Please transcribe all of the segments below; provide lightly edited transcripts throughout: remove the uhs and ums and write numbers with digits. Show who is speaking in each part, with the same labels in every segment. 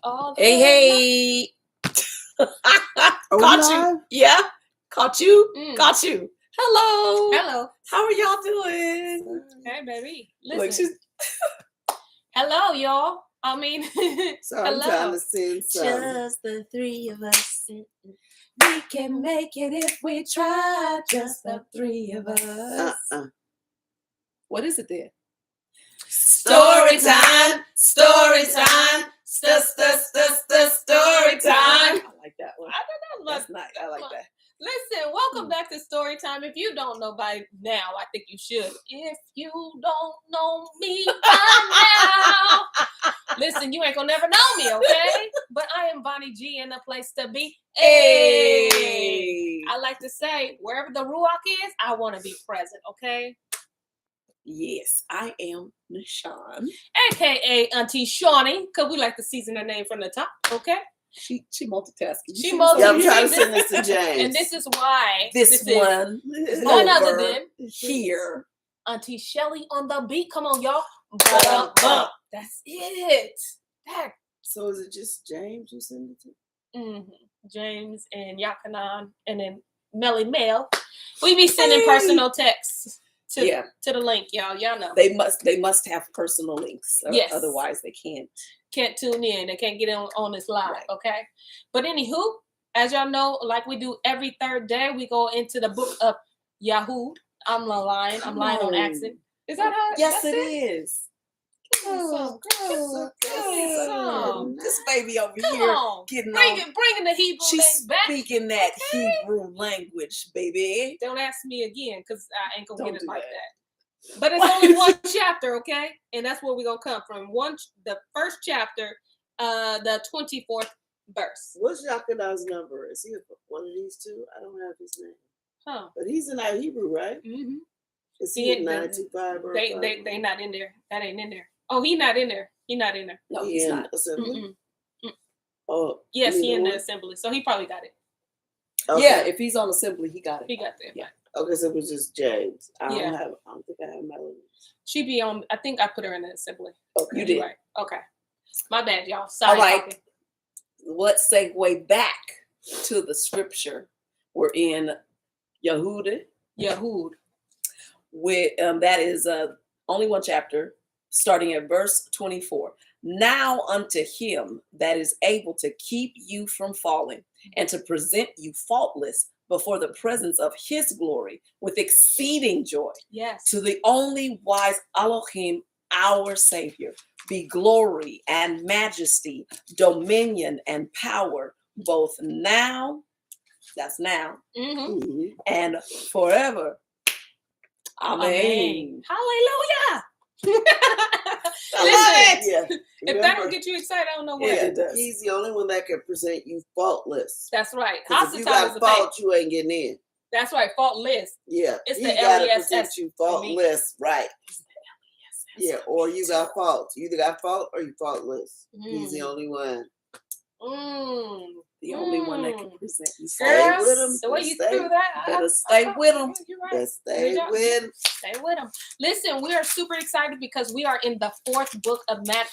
Speaker 1: all the
Speaker 2: Hey. Caught you. Yeah. Caught you. Got you. Hello.
Speaker 1: Hello.
Speaker 2: How are y'all doing?
Speaker 1: Hey, baby.
Speaker 2: Look,
Speaker 1: Listen. Hello, y'all. I mean,
Speaker 3: so I'm trying to sing something.
Speaker 2: Just the three of us. We can make it if we try. Just the three of us. What is it then? Story time. Story time. Story time. I like that one.
Speaker 1: I don't know.
Speaker 2: That's nice. I like that.
Speaker 1: Listen, welcome back to Story Time. If you don't know by now, I think you should. If you don't know me by now, listen, you ain't gonna never know me, okay? But I am Bonnie G in a place to be.
Speaker 2: Hey.
Speaker 1: I like to say, wherever the Ruach is, I want to be present, okay?
Speaker 2: Yes, I am Nishan.
Speaker 1: AKA Auntie Shawnee, because we like to season her name from the top, okay?
Speaker 2: She multitasking.
Speaker 1: She multitasking.
Speaker 3: Yeah, I'm trying to send this to James.
Speaker 1: And this is why
Speaker 2: this one
Speaker 1: is none other than
Speaker 2: here.
Speaker 1: Auntie Shelly on the beat. Come on, y'all. That's it.
Speaker 3: So is it just James you send it to?
Speaker 1: Mm-hmm. James and Yakanan and then Melly Mel. We be sending personal texts to the link, y'all. Y'all know.
Speaker 2: They must have personal links.
Speaker 1: Yes.
Speaker 2: Otherwise they can't
Speaker 1: tune in. They can't get on this live, right. Okay? But anywho, as y'all know, like we do every third day, we go into the book of Yahud. I'm lying on accent. Is that how?
Speaker 2: Yes, it is.
Speaker 1: Girl.
Speaker 2: This baby over
Speaker 1: Come
Speaker 2: here
Speaker 1: on.
Speaker 2: getting
Speaker 1: bringing the Hebrew
Speaker 2: She's
Speaker 1: back.
Speaker 2: speaking that Hebrew language, baby.
Speaker 1: Don't ask me again, because I ain't gonna get it like
Speaker 2: that.
Speaker 1: But it's only one chapter, okay? And that's where we're gonna come from. The first chapter, the 24th verse.
Speaker 3: What's Yakanan's number? Is he one of these two? I don't have his name.
Speaker 1: Huh.
Speaker 3: But he's in our Hebrew, right?
Speaker 1: Mm-hmm.
Speaker 3: Is he 925 or
Speaker 1: they not in there. That ain't in there. Oh, he not in there.
Speaker 2: No, he's not.
Speaker 3: Assembly?
Speaker 1: Oh, yes, he in the assembly. So he probably got it.
Speaker 3: Okay.
Speaker 2: Yeah, if he's on assembly, he got it.
Speaker 1: He got there.
Speaker 2: Yeah.
Speaker 3: Okay, so it was just James. I don't think I have Melanie.
Speaker 1: She be on. I think I put her in the assembly.
Speaker 2: Okay, you did.
Speaker 1: Right. Okay. My bad, y'all. Sorry.
Speaker 2: All right. Let's segue back to the scripture. We're in Yahud. With that is only one chapter, starting at verse 24. Now unto him that is able to keep you from falling and to present you faultless before the presence of his glory with exceeding joy.
Speaker 1: Yes.
Speaker 2: To the only wise Elohim, our Savior, be glory and majesty, dominion and power, both now, that's now, and forever. Amen.
Speaker 1: Hallelujah.
Speaker 3: Listen,
Speaker 1: if that don't get you excited, I don't know what it does.
Speaker 3: He's the only one that can present you faultless.
Speaker 1: That's right.
Speaker 3: If you got fault, you ain't getting in.
Speaker 1: That's right. Faultless.
Speaker 3: Yeah.
Speaker 1: It's
Speaker 3: he
Speaker 1: the
Speaker 3: gotta
Speaker 1: LESS.
Speaker 3: present you faultless, right? Yeah, or you got fault. You either got fault or you faultless. He's the only one.
Speaker 2: The only one that can present you.
Speaker 1: Girl,
Speaker 3: with him.
Speaker 1: The way you threw that,
Speaker 2: better stay with him.
Speaker 3: Better stay with him.
Speaker 1: Stay with him. Listen, we are super excited because we are in the 4th book of I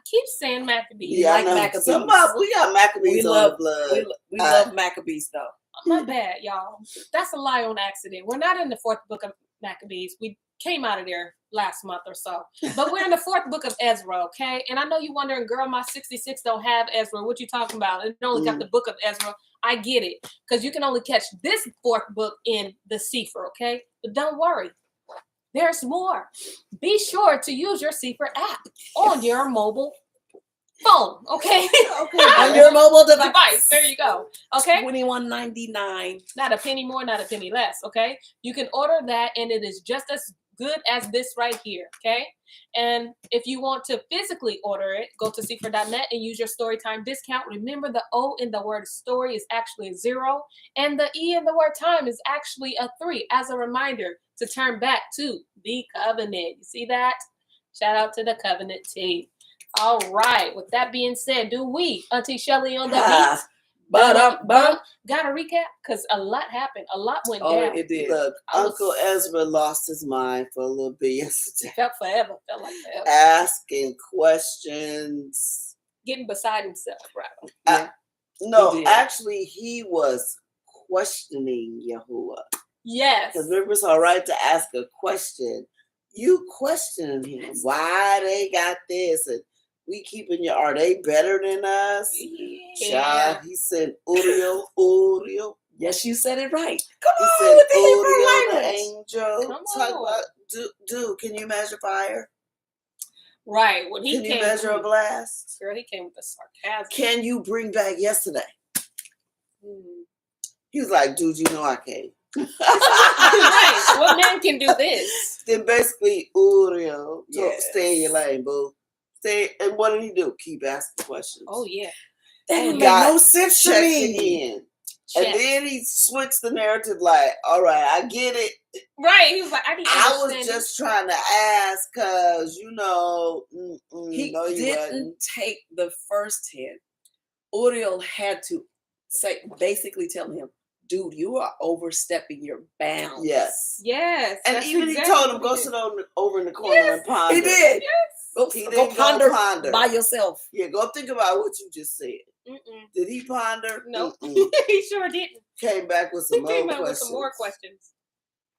Speaker 1: keep saying Maccabees.
Speaker 3: Yeah,
Speaker 2: like Maccabees.
Speaker 3: We got Maccabees on the blood.
Speaker 2: We love Maccabees though.
Speaker 1: My bad, y'all. That's a lie on accident. We're not in the 4th book of Maccabees. We came out of there last month or so. But we're in the 4th book of Ezra, okay? And I know you're wondering, girl, my 66 don't have Ezra. What you talking about? It only got the book of Ezra. I get it. Because you can only catch this 4th book in the Sefer, okay? But don't worry. There's more. Be sure to use your Sefer app on your mobile phone, okay?
Speaker 2: On your mobile device.
Speaker 1: There you go. Okay.
Speaker 2: $21.99.
Speaker 1: Not a penny more, not a penny less. Okay. You can order that, and it is just as good as this right here. Okay. And if you want to physically order it, go to sefer.net and use your Storytime discount. Remember, the O in the word story is actually a 0, and the E in the word time is actually a 3. As a reminder to turn back to the covenant. You see that? Shout out to the covenant team. All right. With that being said, do we, Auntie Shelly on the beat? Got a recap? Because a lot happened. A lot went down.
Speaker 2: It did.
Speaker 3: Look, Uncle Ezra lost his mind for a little bit yesterday.
Speaker 1: Felt like forever.
Speaker 3: Asking questions.
Speaker 1: getting beside himself, rather.
Speaker 2: Yeah.
Speaker 3: No,
Speaker 2: He did.
Speaker 3: actually, he was questioning Yahuwah.
Speaker 1: Yes.
Speaker 3: Because remember, it's all right to ask a question. You questioning him. Why they got this? And we keeping you, are they better than us?
Speaker 1: Yeah.
Speaker 3: Child, he said, Uriel.
Speaker 2: Yes, you said it right. Come
Speaker 3: He
Speaker 2: on
Speaker 3: said,
Speaker 2: with the
Speaker 3: Uriel,
Speaker 2: Hebrew
Speaker 3: the
Speaker 2: language.
Speaker 3: angel.
Speaker 1: Come
Speaker 3: Talk
Speaker 1: on.
Speaker 3: about, dude, can you measure fire?
Speaker 1: Right. When he
Speaker 3: Can you
Speaker 1: came,
Speaker 3: measure a blast?
Speaker 1: girl, he came with the sarcasm.
Speaker 3: Can you bring back yesterday?
Speaker 1: Mm.
Speaker 3: He was like, dude, you know I can't.
Speaker 1: Right. What man can do this?
Speaker 3: Then basically, Uriel,
Speaker 2: Yes.
Speaker 3: stay in your lane, boo. Stay. And what did he do? Keep asking questions.
Speaker 1: Oh yeah.
Speaker 2: That
Speaker 3: He
Speaker 2: didn't make
Speaker 3: got
Speaker 2: no sense to
Speaker 3: checking
Speaker 2: me.
Speaker 3: in.
Speaker 1: Check.
Speaker 3: And then he switched the narrative like, all right, I get it.
Speaker 1: Right. He was like, I need to
Speaker 3: I was
Speaker 1: understand
Speaker 3: just trying to ask because,
Speaker 2: He
Speaker 3: no, you
Speaker 2: didn't
Speaker 3: wasn't.
Speaker 2: take the first hint. Uriel had to basically tell him, dude, you are overstepping your bounds.
Speaker 3: Yes.
Speaker 1: Yes.
Speaker 3: And
Speaker 1: that's
Speaker 3: even
Speaker 1: exactly
Speaker 3: he told him,
Speaker 1: what
Speaker 3: go
Speaker 1: did.
Speaker 3: sit over in the corner
Speaker 1: Yes,
Speaker 3: and ponder.
Speaker 2: He did.
Speaker 1: Yes.
Speaker 3: He
Speaker 2: Go
Speaker 3: didn't
Speaker 2: ponder by yourself.
Speaker 3: Yeah, go think about what you just said.
Speaker 1: Mm-mm.
Speaker 3: Did he ponder?
Speaker 1: Nope.
Speaker 3: Mm-mm.
Speaker 1: He sure didn't.
Speaker 3: Came back with
Speaker 1: He
Speaker 3: some more
Speaker 1: came out
Speaker 3: questions.
Speaker 1: with some more questions.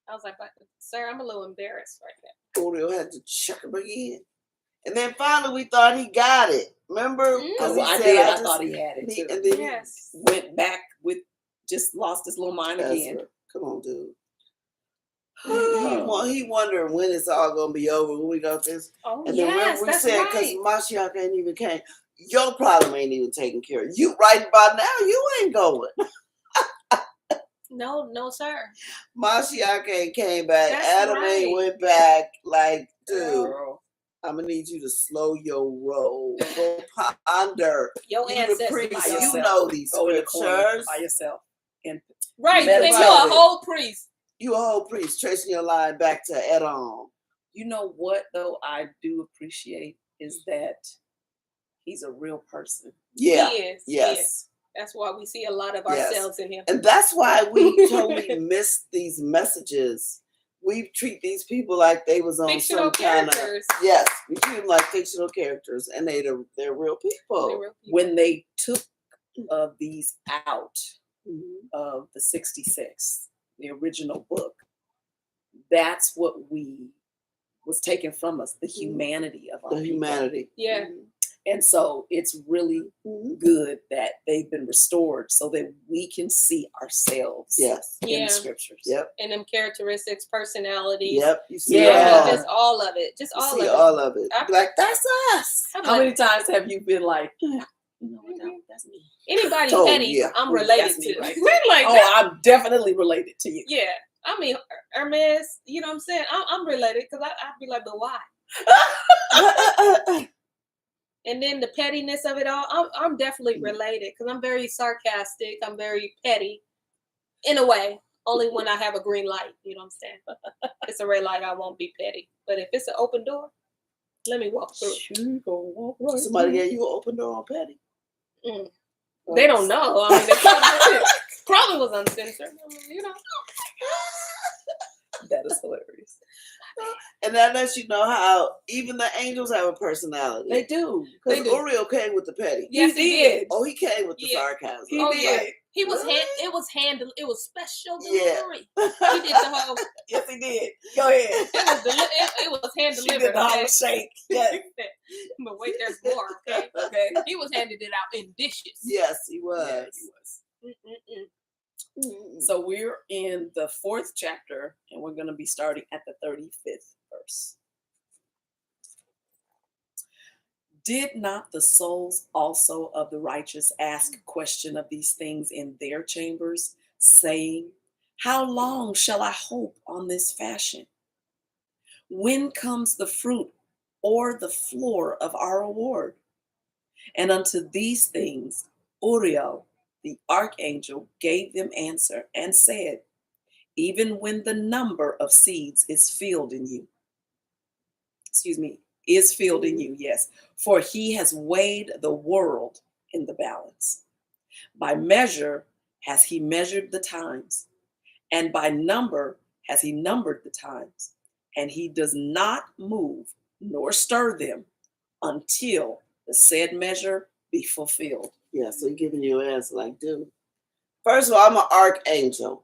Speaker 1: I was like, but, sir, I'm a little embarrassed right now.
Speaker 3: Uriel had to check him again. And then finally we thought he got it. Remember?
Speaker 1: Mm.
Speaker 3: Because
Speaker 2: Oh, I
Speaker 3: said,
Speaker 2: did. I
Speaker 3: just
Speaker 2: thought he had it too.
Speaker 3: And then
Speaker 1: Yes.
Speaker 2: Went back with, just lost his little mind again.
Speaker 3: Ezra, come on, dude. He wondering when it's all gonna be over, when we got this.
Speaker 1: Oh,
Speaker 3: And then
Speaker 1: yes,
Speaker 3: remember we
Speaker 1: that's
Speaker 3: said because
Speaker 1: right.
Speaker 3: Mashiach ain't even came. Your problem ain't even taken care of. You right about now, you ain't going.
Speaker 1: No, sir.
Speaker 3: Mashiach ain't came back.
Speaker 1: That's
Speaker 3: Adam
Speaker 1: right.
Speaker 3: ain't went back. Like, dude,
Speaker 2: Girl.
Speaker 3: I'm gonna need you to slow your roll. Go ponder.
Speaker 1: Your
Speaker 3: You the
Speaker 1: ancestors.
Speaker 3: priest,
Speaker 2: by
Speaker 3: you
Speaker 2: yourself.
Speaker 3: know these
Speaker 2: Go in the corner
Speaker 3: scriptures.
Speaker 2: by yourself. And
Speaker 1: Right. You
Speaker 2: Meditate
Speaker 1: think you're a
Speaker 3: on it.
Speaker 1: whole priest.
Speaker 3: You a whole priest, tracing your line back to Edom.
Speaker 2: you know what, though, I do appreciate is that he's a real person.
Speaker 3: Yeah.
Speaker 1: He is.
Speaker 3: Yes.
Speaker 1: He is. That's why we see a lot of
Speaker 3: Yes.
Speaker 1: ourselves in him.
Speaker 3: And that's why we totally miss these messages. We treat these people like they was on
Speaker 1: Fictional
Speaker 3: some kind of
Speaker 1: characters.
Speaker 3: yes. We treat them like fictional characters, and they're real people.
Speaker 1: They're real people.
Speaker 2: When they took these out
Speaker 3: Mhm.
Speaker 2: of the 66, the original book, that's what was taken from us, the humanity of our
Speaker 3: The
Speaker 2: people.
Speaker 3: humanity.
Speaker 1: Yeah.
Speaker 3: Mhm.
Speaker 2: And so it's really
Speaker 3: Mhm.
Speaker 2: good that they've been restored so that we can see ourselves
Speaker 3: Yes.
Speaker 2: in
Speaker 1: Yeah.
Speaker 2: the scriptures.
Speaker 3: Yep.
Speaker 1: And them characteristics, personalities.
Speaker 3: Yep. You see
Speaker 2: Yeah.
Speaker 3: it all.
Speaker 1: Just all of it. Just
Speaker 3: You
Speaker 1: all
Speaker 3: see
Speaker 1: of it.
Speaker 3: all of it.
Speaker 1: I-
Speaker 3: Be like, that's us.
Speaker 1: I'm
Speaker 2: How
Speaker 1: like,
Speaker 2: many times have you been like, you know what, that's me?
Speaker 1: anybody
Speaker 3: Oh,
Speaker 1: petty,
Speaker 3: yeah.
Speaker 1: I'm
Speaker 2: Ooh,
Speaker 1: related
Speaker 2: that's me
Speaker 1: to.
Speaker 2: right
Speaker 1: Like
Speaker 2: Oh,
Speaker 1: that.
Speaker 2: I'm definitely related to you.
Speaker 1: Yeah. I mean, Hermes, you know what I'm saying? I'm related because I'd be like, but why? And then the pettiness of it all, I'm definitely related because I'm very sarcastic. I'm very petty in a way. Only when I have a green light, you know what I'm saying? If it's a red light, I won't be petty. But if it's an open door, let me walk through.
Speaker 3: Somebody gave you an open door on Petty.
Speaker 1: Mm. They don't know. I mean, they probably was uncensored. I mean, you know.
Speaker 2: That is hilarious.
Speaker 3: And that lets you know how even the angels have a personality.
Speaker 2: They do.
Speaker 3: Because
Speaker 1: do.
Speaker 3: Uriel came with the petty.
Speaker 1: Yes, he did.
Speaker 3: Oh, he came with the
Speaker 1: Yeah.
Speaker 3: sarcasm.
Speaker 2: He
Speaker 1: Oh,
Speaker 2: did.
Speaker 1: yeah. He was
Speaker 3: Really?
Speaker 1: it was handled. It was special
Speaker 3: Yeah.
Speaker 1: delivery. He did the whole.
Speaker 2: Yes, he did. Go ahead.
Speaker 1: It was hand
Speaker 2: She
Speaker 1: delivered.
Speaker 2: did the whole
Speaker 1: Okay?
Speaker 2: shake. Yes.
Speaker 1: But wait, there's more. Okay.
Speaker 2: Okay.
Speaker 1: He was handed it out in dishes.
Speaker 3: Yes, he was.
Speaker 2: Yeah, he was.
Speaker 1: Mm-mm-mm.
Speaker 2: So we're in the 4th chapter, and we're going to be starting at the 35th verse. Did not the souls also of the righteous ask question of these things in their chambers, saying, how long shall I hope on this fashion? When comes the fruit or the floor of our reward? And unto these things Uriel, the archangel, gave them answer and said, even when the number of seeds is filled in you, yes, for he has weighed the world in the balance. By measure has he measured the times, and by number has he numbered the times, and he does not move nor stir them until the said measure be fulfilled.
Speaker 3: Yeah, so you're giving your answer like, dude. First of all, I'm an archangel.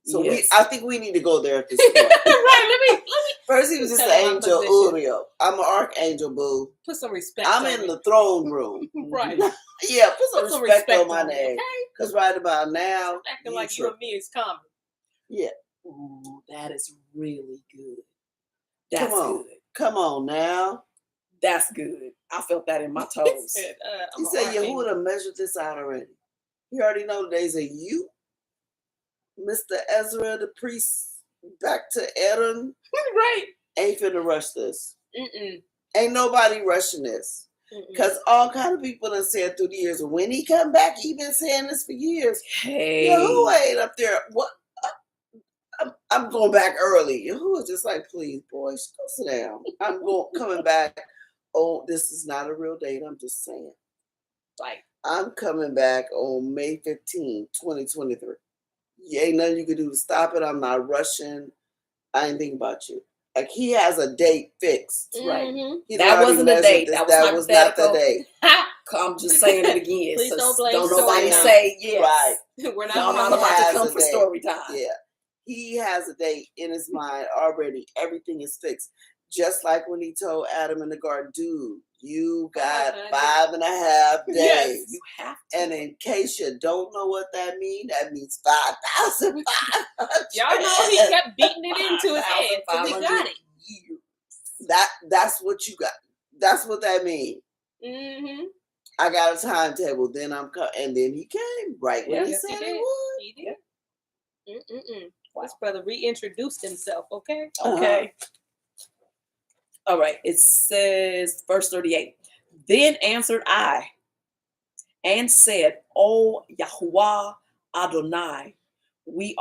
Speaker 3: So
Speaker 2: Yes.
Speaker 3: I think we need to go there at this point.
Speaker 1: Right, let me
Speaker 3: First, he was just
Speaker 1: Tell
Speaker 3: an
Speaker 1: him my
Speaker 3: angel,
Speaker 1: position.
Speaker 3: Uriel. I'm an archangel, boo.
Speaker 1: put some respect
Speaker 3: I'm
Speaker 1: on
Speaker 3: in
Speaker 1: me.
Speaker 3: the throne room.
Speaker 1: Right.
Speaker 3: Yeah, put some respect on my
Speaker 1: me,
Speaker 3: name.
Speaker 1: okay?
Speaker 3: Because right about now,
Speaker 1: Acting like you and me is common.
Speaker 3: Yeah.
Speaker 2: Ooh, that is really good.
Speaker 3: Come
Speaker 2: That's
Speaker 3: on.
Speaker 2: good.
Speaker 3: Come on now.
Speaker 2: That's good. I felt that in my
Speaker 1: He
Speaker 2: toes.
Speaker 1: said,
Speaker 3: He
Speaker 1: I'm
Speaker 3: said,
Speaker 1: archangel.
Speaker 3: Yehuda measured this out already. You already know there's a you, Mr. Ezra, the priest, back to Aaron.
Speaker 1: Right.
Speaker 3: Ain't finna rush this.
Speaker 1: Mm-mm.
Speaker 3: Ain't nobody rushing this. Because all kind of people done said through the years, when he come back, he been saying this for years.
Speaker 2: Hey.
Speaker 3: Yahuwah ain't up there. What? I'm going back early. Yahuwah just like, please, boys, go sit down. Coming back. Oh, this is not a real date. I'm just saying.
Speaker 1: Like,
Speaker 3: I'm coming back on May 15, 2023. Ain't nothing you can do to stop it. I'm not rushing. I ain't thinking about you. Like, he has a date fixed.
Speaker 2: Right.
Speaker 3: He's
Speaker 2: That
Speaker 3: already
Speaker 2: wasn't a
Speaker 3: measured
Speaker 2: date.
Speaker 3: this.
Speaker 2: That was
Speaker 3: not the
Speaker 2: hypothetical.
Speaker 3: date.
Speaker 2: I'm just saying it again.
Speaker 1: Please
Speaker 2: So
Speaker 1: don't blame
Speaker 2: don't
Speaker 1: story
Speaker 2: nobody
Speaker 1: time.
Speaker 2: say yes.
Speaker 3: Right.
Speaker 1: We're not
Speaker 2: No, I'm not
Speaker 3: He
Speaker 2: about
Speaker 3: has
Speaker 2: to come
Speaker 3: a
Speaker 2: for
Speaker 3: date.
Speaker 2: story time.
Speaker 3: Yeah. He has a date in his mind already. Everything is fixed. Just like when he told Adam in the garden, dude, you got 5.5 days.
Speaker 1: Yes,
Speaker 2: you have to.
Speaker 3: And in case you don't know what that means 5,500.
Speaker 1: Y'all know he kept beating it into his head. So we got it.
Speaker 3: Years. That's what you got. That's what that means.
Speaker 1: Mm-hmm.
Speaker 3: I got a timetable. Then and then he came right when he
Speaker 1: Yes,
Speaker 3: said
Speaker 1: he
Speaker 3: he
Speaker 1: did.
Speaker 3: would.
Speaker 1: He did. This brother reintroduced himself, okay?
Speaker 2: Okay. All right. It says, verse 38. Then answered I and said, O Yahuwah Adonai, we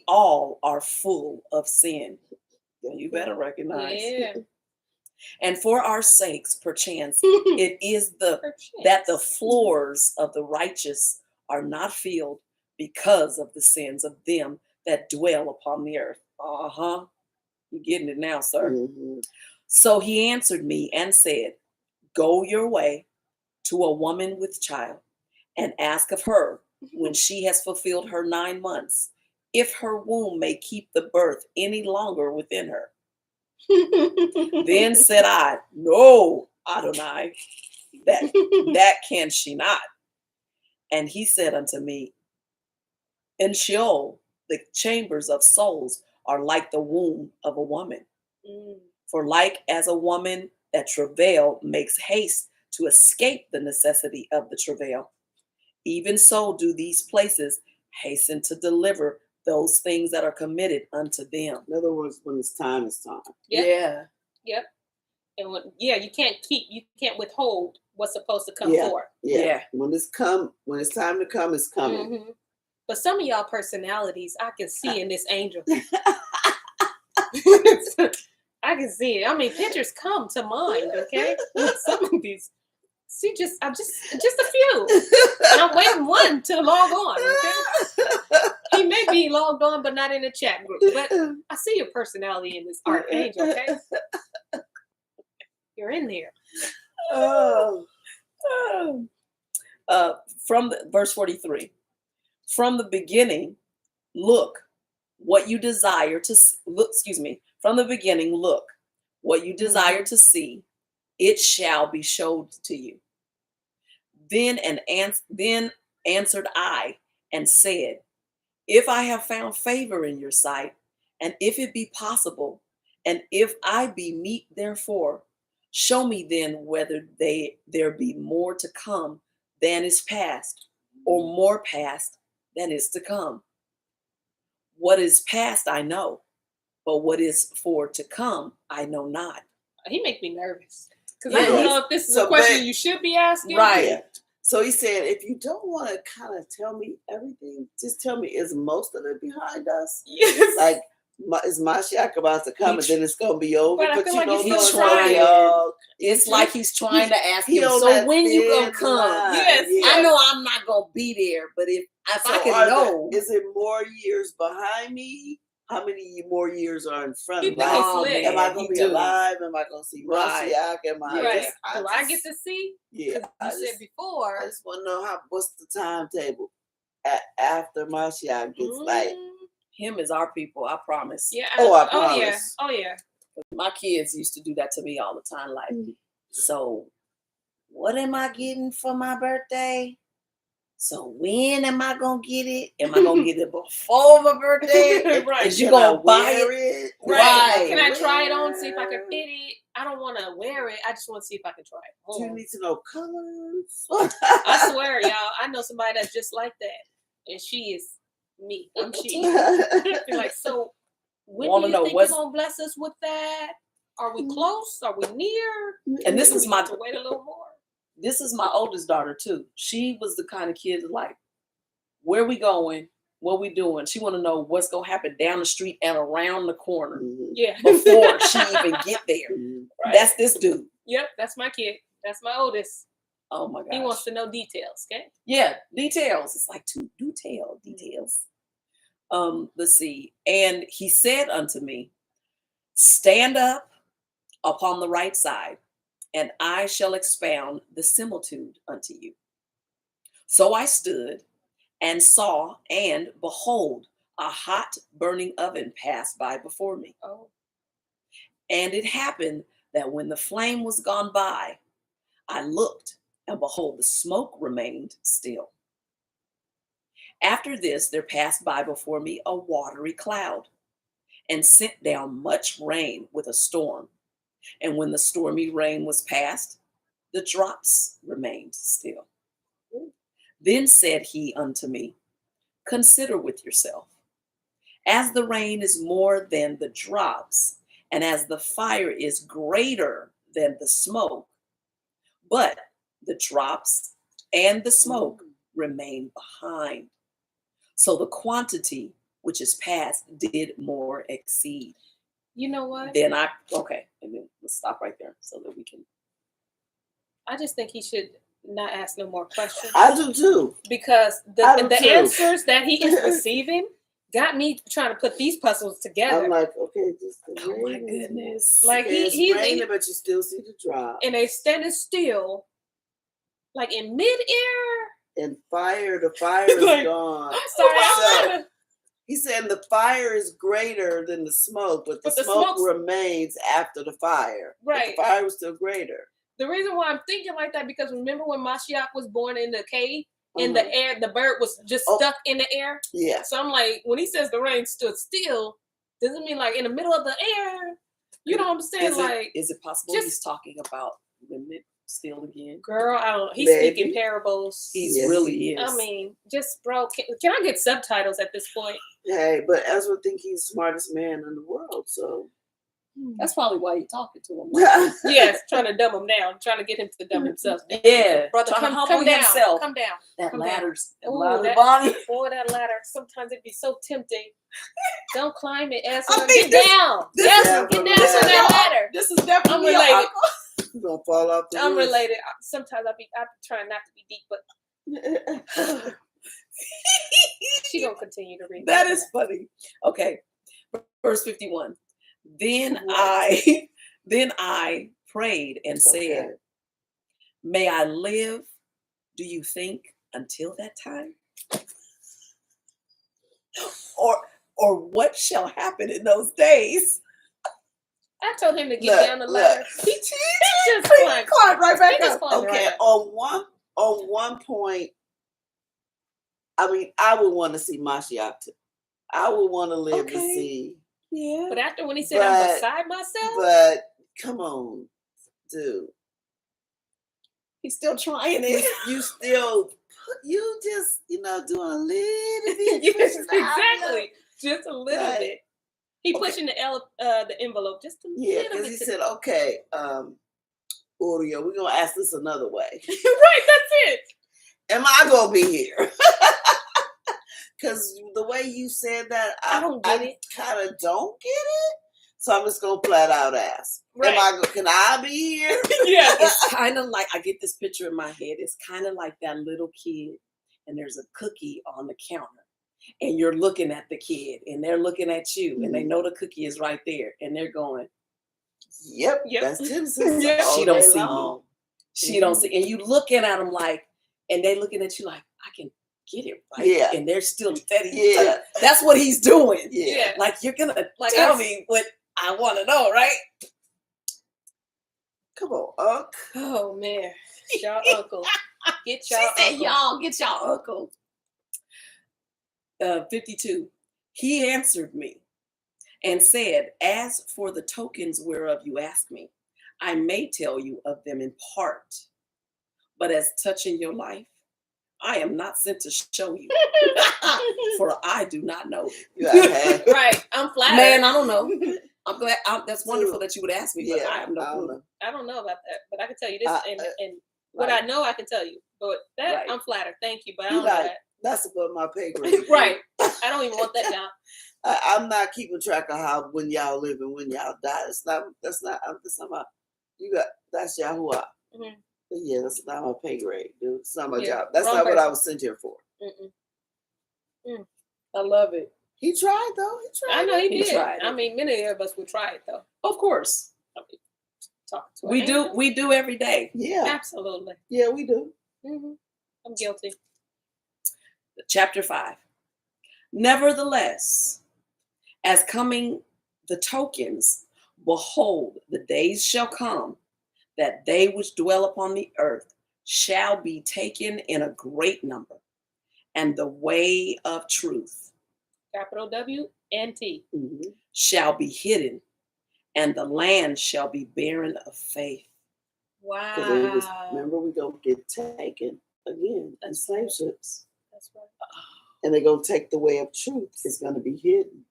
Speaker 2: all are full of sin. You better recognize.
Speaker 1: Yeah.
Speaker 2: And for our sakes, perchance, it is that the floors of the righteous are not filled because of the sins of them that dwell upon the earth. Uh-huh. You're getting it now, sir.
Speaker 3: Mm-hmm.
Speaker 2: So he answered me and said, go your way to a woman with child and ask of her when she has fulfilled her 9 months, if her womb may keep the birth any longer within her. Then said I, no, Adonai, that can she not. And he said unto me, in Sheol, the chambers of souls are like the womb of a woman. For like as a woman that travail makes haste to escape the necessity of the travail, even so do these places hasten to deliver those things that are committed unto them.
Speaker 3: In other words, when it's time, it's time.
Speaker 1: Yep.
Speaker 2: Yeah.
Speaker 1: Yep. And you can't withhold what's supposed to come forth.
Speaker 3: Yeah. When it's time to come, it's coming.
Speaker 1: Mm-hmm. But some of y'all personalities I can see in this angel. I can see it. I mean, pictures come to mind, okay? Some of these, just a few. And I'm waiting one to log on, okay? He may be logged on, but not in the chat group. But I see your personality in this archangel, okay? You're in there.
Speaker 2: From verse 43. From the beginning, look what you desire to look. From the beginning, look what you desire to see. It shall be showed to you. Then answered I and said, if I have found favor in your sight, and if it be possible, and if I be meet therefore, show me then whether there be more to come than is past, or more past than is to come. What is past I know, but what is for to come I know not.
Speaker 1: He makes me nervous because I don't know if this is a question you should be asking.
Speaker 2: Right.
Speaker 3: Yeah. So he said, if you don't want to kind of tell me everything, just tell me, is most of it behind us?
Speaker 1: Yes.
Speaker 3: Like, is Mashiach about to come and then it's going to be over?
Speaker 1: But I feel like
Speaker 2: he's
Speaker 3: trying.
Speaker 2: It's like he's trying to ask him,
Speaker 3: on
Speaker 2: so
Speaker 3: that
Speaker 2: when you
Speaker 3: thin
Speaker 2: gonna come?
Speaker 3: line.
Speaker 1: Yes.
Speaker 3: Yeah.
Speaker 2: I know I'm not gonna be there, but if I can know.
Speaker 3: Is it more years behind me how many more years are in front
Speaker 1: He
Speaker 3: of
Speaker 1: think
Speaker 3: me?
Speaker 1: it's lit.
Speaker 3: Am I
Speaker 2: man,
Speaker 3: gonna
Speaker 2: he
Speaker 3: be
Speaker 2: do.
Speaker 3: alive? Am I gonna see
Speaker 2: Right.
Speaker 3: Mashiach? Am I?
Speaker 1: Right.
Speaker 3: Just,
Speaker 1: Do I get to see?
Speaker 3: Yeah.
Speaker 1: Because you said before.
Speaker 3: I just want to know what's the timetable after Mashiach gets like.
Speaker 2: Him is our people, I promise.
Speaker 1: Yeah.
Speaker 3: Oh, I
Speaker 1: Oh yeah.
Speaker 3: promise.
Speaker 1: Oh yeah.
Speaker 2: My kids used to do that to me all the time. Like, so what am I getting for my birthday? So when am I gonna get it? Am I gonna get it before my birthday?
Speaker 1: Right.
Speaker 2: Is you
Speaker 3: Can I
Speaker 2: gonna buy
Speaker 3: wear
Speaker 2: it?
Speaker 1: Right.
Speaker 2: Right.
Speaker 1: Can I try it on, see if I can fit it? I don't want to wear it. I just want to see if I can try it
Speaker 3: Do you
Speaker 1: on.
Speaker 3: need to know colors?
Speaker 1: I swear, y'all, I know somebody that's just like that. And she is me. I'm she. Be like, so when
Speaker 2: Wanna
Speaker 1: do
Speaker 2: know
Speaker 1: you think
Speaker 2: what's-
Speaker 1: you're going to bless us with that? Are we close? Are we near?
Speaker 2: And this
Speaker 1: Do
Speaker 2: is
Speaker 1: we
Speaker 2: my
Speaker 1: need to wait a little more?
Speaker 2: this is my oldest daughter too. She was the kind of kid like, where we going? What we doing? She want to know what's gonna happen down the street and around the corner
Speaker 1: Yeah.
Speaker 2: before she even get there.
Speaker 1: Right.
Speaker 2: That's this dude.
Speaker 1: Yep, that's my kid. That's my oldest.
Speaker 2: Oh my gosh.
Speaker 1: He wants to know details, okay?
Speaker 2: Yeah, details. It's like to details. Let's see. And he said unto me, stand up upon the right side, and I shall expound the similitude unto you. So I stood and saw, and behold, a hot burning oven passed by before me.
Speaker 1: Oh.
Speaker 2: And it happened that when the flame was gone by, I looked, and behold, the smoke remained still. After this, there passed by before me a watery cloud, and sent down much rain with a storm. And when the stormy rain was past, the drops remained still. Then said he unto me, consider with yourself, as the rain is more than the drops, and as the fire is greater than the smoke, but the drops and the smoke remain behind. So the quantity which is passed did more exceed.
Speaker 1: You know what?
Speaker 2: And then let's stop right there so that we can.
Speaker 1: I just think he should not ask no more questions.
Speaker 3: I do too.
Speaker 1: Because
Speaker 3: I do
Speaker 1: the
Speaker 3: too.
Speaker 1: answers that he is receiving got me trying to put these puzzles together.
Speaker 3: I'm like, okay, just
Speaker 2: Oh my goodness.
Speaker 1: Like
Speaker 3: it's
Speaker 1: he's
Speaker 3: raining, but you still see the drop.
Speaker 1: and they standing still, like in midair.
Speaker 3: And the fire is
Speaker 1: Like,
Speaker 3: gone.
Speaker 1: I'm sorry,
Speaker 3: So-
Speaker 1: I'm trying to.
Speaker 3: He said the fire is greater than the smoke, but the
Speaker 1: But the
Speaker 3: smoke
Speaker 1: smoke's-
Speaker 3: remains after the fire. But
Speaker 1: Right.
Speaker 3: the fire was still greater.
Speaker 1: The reason why I'm thinking like that because remember when Mashiach was born in the cave, in the air, the bird was just stuck in the air.
Speaker 3: Yeah.
Speaker 1: So I'm like, when he says the rain stood still, doesn't mean like in the middle of the air. You know what I'm saying?
Speaker 2: Is it possible
Speaker 1: just-
Speaker 2: he's talking about limit still again?
Speaker 1: Girl, I don't. He's
Speaker 3: Maybe.
Speaker 1: speaking parables.
Speaker 2: He
Speaker 3: Yes,
Speaker 2: really is.
Speaker 1: I mean, just bro, can I get subtitles at this point?
Speaker 3: Hey, but Ezra think he's the smartest man in the world, so
Speaker 2: That's probably why you're talking to him.
Speaker 1: Yes, trying to dumb him down, trying to get him to dumb himself down.
Speaker 2: Yeah,
Speaker 1: Brother,
Speaker 2: trying to
Speaker 1: come
Speaker 2: humble
Speaker 1: down,
Speaker 2: himself.
Speaker 1: come down.
Speaker 2: That
Speaker 1: come down.
Speaker 2: ladder's
Speaker 1: Ooh,
Speaker 2: ladder,
Speaker 1: that-
Speaker 2: Bonnie.
Speaker 1: Boy, that ladder. Sometimes it'd be so tempting. Don't climb it, Ezra.
Speaker 2: I think
Speaker 1: Get down.
Speaker 3: this
Speaker 1: Ezra, get
Speaker 3: is
Speaker 1: down from that ladder.
Speaker 2: This is definitely
Speaker 1: I'm related.
Speaker 3: you're gonna fall off the
Speaker 1: I'm
Speaker 3: roof.
Speaker 1: related. Sometimes I be trying not to be deep, but she gonna continue to read.
Speaker 2: That is funny. Okay, verse 51. Then
Speaker 3: What?
Speaker 2: I prayed and said,
Speaker 3: Okay.
Speaker 2: may I live, do you think, until that time? Or what shall happen in those days?
Speaker 1: I told him to get
Speaker 3: Look,
Speaker 1: down the
Speaker 3: look.
Speaker 1: ladder. He just climbed.
Speaker 2: Climb right back
Speaker 1: He just
Speaker 2: up.
Speaker 1: climbed right
Speaker 3: Okay,
Speaker 1: up.
Speaker 3: on one point, I mean, I would want to see Mashiach too. I would want to live to
Speaker 2: Okay.
Speaker 3: see,
Speaker 2: Yeah.
Speaker 1: But after when he said I'm beside myself,
Speaker 3: but come on, dude.
Speaker 2: He's still trying it.
Speaker 3: You still, you just, doing a little bit.
Speaker 1: yes,
Speaker 3: pushing the
Speaker 1: exactly, just a little
Speaker 3: Right.
Speaker 1: bit. He
Speaker 3: Okay.
Speaker 1: pushing the envelope just a
Speaker 3: Yeah,
Speaker 1: little
Speaker 3: because
Speaker 1: bit.
Speaker 3: he said, okay, Uriel, we're going to ask this another way.
Speaker 1: Right, that's it.
Speaker 3: Am I going to be here? Because the way you said that,
Speaker 1: I don't get it.
Speaker 3: kind of don't get it. So I'm just going to flat out ask.
Speaker 1: Right.
Speaker 3: Can I be here?
Speaker 1: Yeah.
Speaker 2: It's kind of like, I get this picture in my head. It's kind of like that little kid, and there's a cookie on the counter. and you're looking at the kid, and they're looking at you, and they know the cookie is right there, and they're going,
Speaker 3: Yep. That's Genesis.
Speaker 1: Yep.
Speaker 3: all
Speaker 2: She don't
Speaker 3: day
Speaker 2: see me.
Speaker 3: long.
Speaker 2: She don't see, and you looking at them like, and they looking at you like, I can get it right.
Speaker 3: Yeah.
Speaker 2: And they're still steady.
Speaker 3: Yeah.
Speaker 2: That's what he's doing.
Speaker 3: Yeah.
Speaker 2: Like, you're gonna
Speaker 1: Like
Speaker 2: tell
Speaker 1: us.
Speaker 2: me what I want to know, right?
Speaker 3: Come on, Unc.
Speaker 1: Oh man, y'all uncle. Get
Speaker 2: She
Speaker 1: y'all
Speaker 2: said,
Speaker 1: uncle.
Speaker 2: y'all get y'all uncle. 52. He answered me and said, as for the tokens whereof you ask me, I may tell you of them in part, but as touching your life, I am not sent to show you, for I do not know.
Speaker 3: You gotta have-
Speaker 1: Right. I'm flattered.
Speaker 2: Man, I don't know. I'm glad. That's wonderful that you would ask me, but
Speaker 3: Yeah,
Speaker 2: I have no
Speaker 3: I don't
Speaker 2: clue.
Speaker 3: know.
Speaker 1: I don't know about that, but I can tell you this, and what
Speaker 2: Right.
Speaker 1: I know I can tell you. But that
Speaker 2: Right.
Speaker 1: I'm flattered. Thank you, but I
Speaker 3: You
Speaker 1: don't know
Speaker 3: like,
Speaker 1: that.
Speaker 3: that's above my pay grade.
Speaker 1: Right. I don't even want that down.
Speaker 3: I'm not keeping track of how when y'all live and when y'all die. That's not my, you got, that's Yahuwah.
Speaker 1: Mhm.
Speaker 3: Yeah, that's not my pay grade, dude. It's not my
Speaker 1: Yeah,
Speaker 3: job. That's
Speaker 1: wrong
Speaker 3: not what I
Speaker 1: person.
Speaker 3: was sent here for.
Speaker 1: Mm-mm.
Speaker 2: I love it.
Speaker 3: He tried though. He tried.
Speaker 1: I know he
Speaker 2: He
Speaker 1: did.
Speaker 2: tried
Speaker 1: I
Speaker 2: it.
Speaker 1: mean, many of us would try it though.
Speaker 2: Of course,
Speaker 1: Talk to
Speaker 2: we
Speaker 1: an
Speaker 2: do.
Speaker 1: angel.
Speaker 2: We do every day.
Speaker 3: Yeah.
Speaker 1: Absolutely.
Speaker 3: Yeah, we do.
Speaker 1: I'm guilty.
Speaker 2: Chapter 5. Nevertheless, as coming the tokens, behold, the days shall come that they which dwell upon the earth shall be taken in a great number, and the way of truth
Speaker 1: Capital W and T.
Speaker 3: Mhm.
Speaker 2: shall be hidden, and the land shall be barren of faith.
Speaker 3: Because
Speaker 1: Wow.
Speaker 3: remember, we gonna get taken again in slave ships,
Speaker 1: That's right.
Speaker 3: and they're gonna take the way of truth. It's gonna be hidden.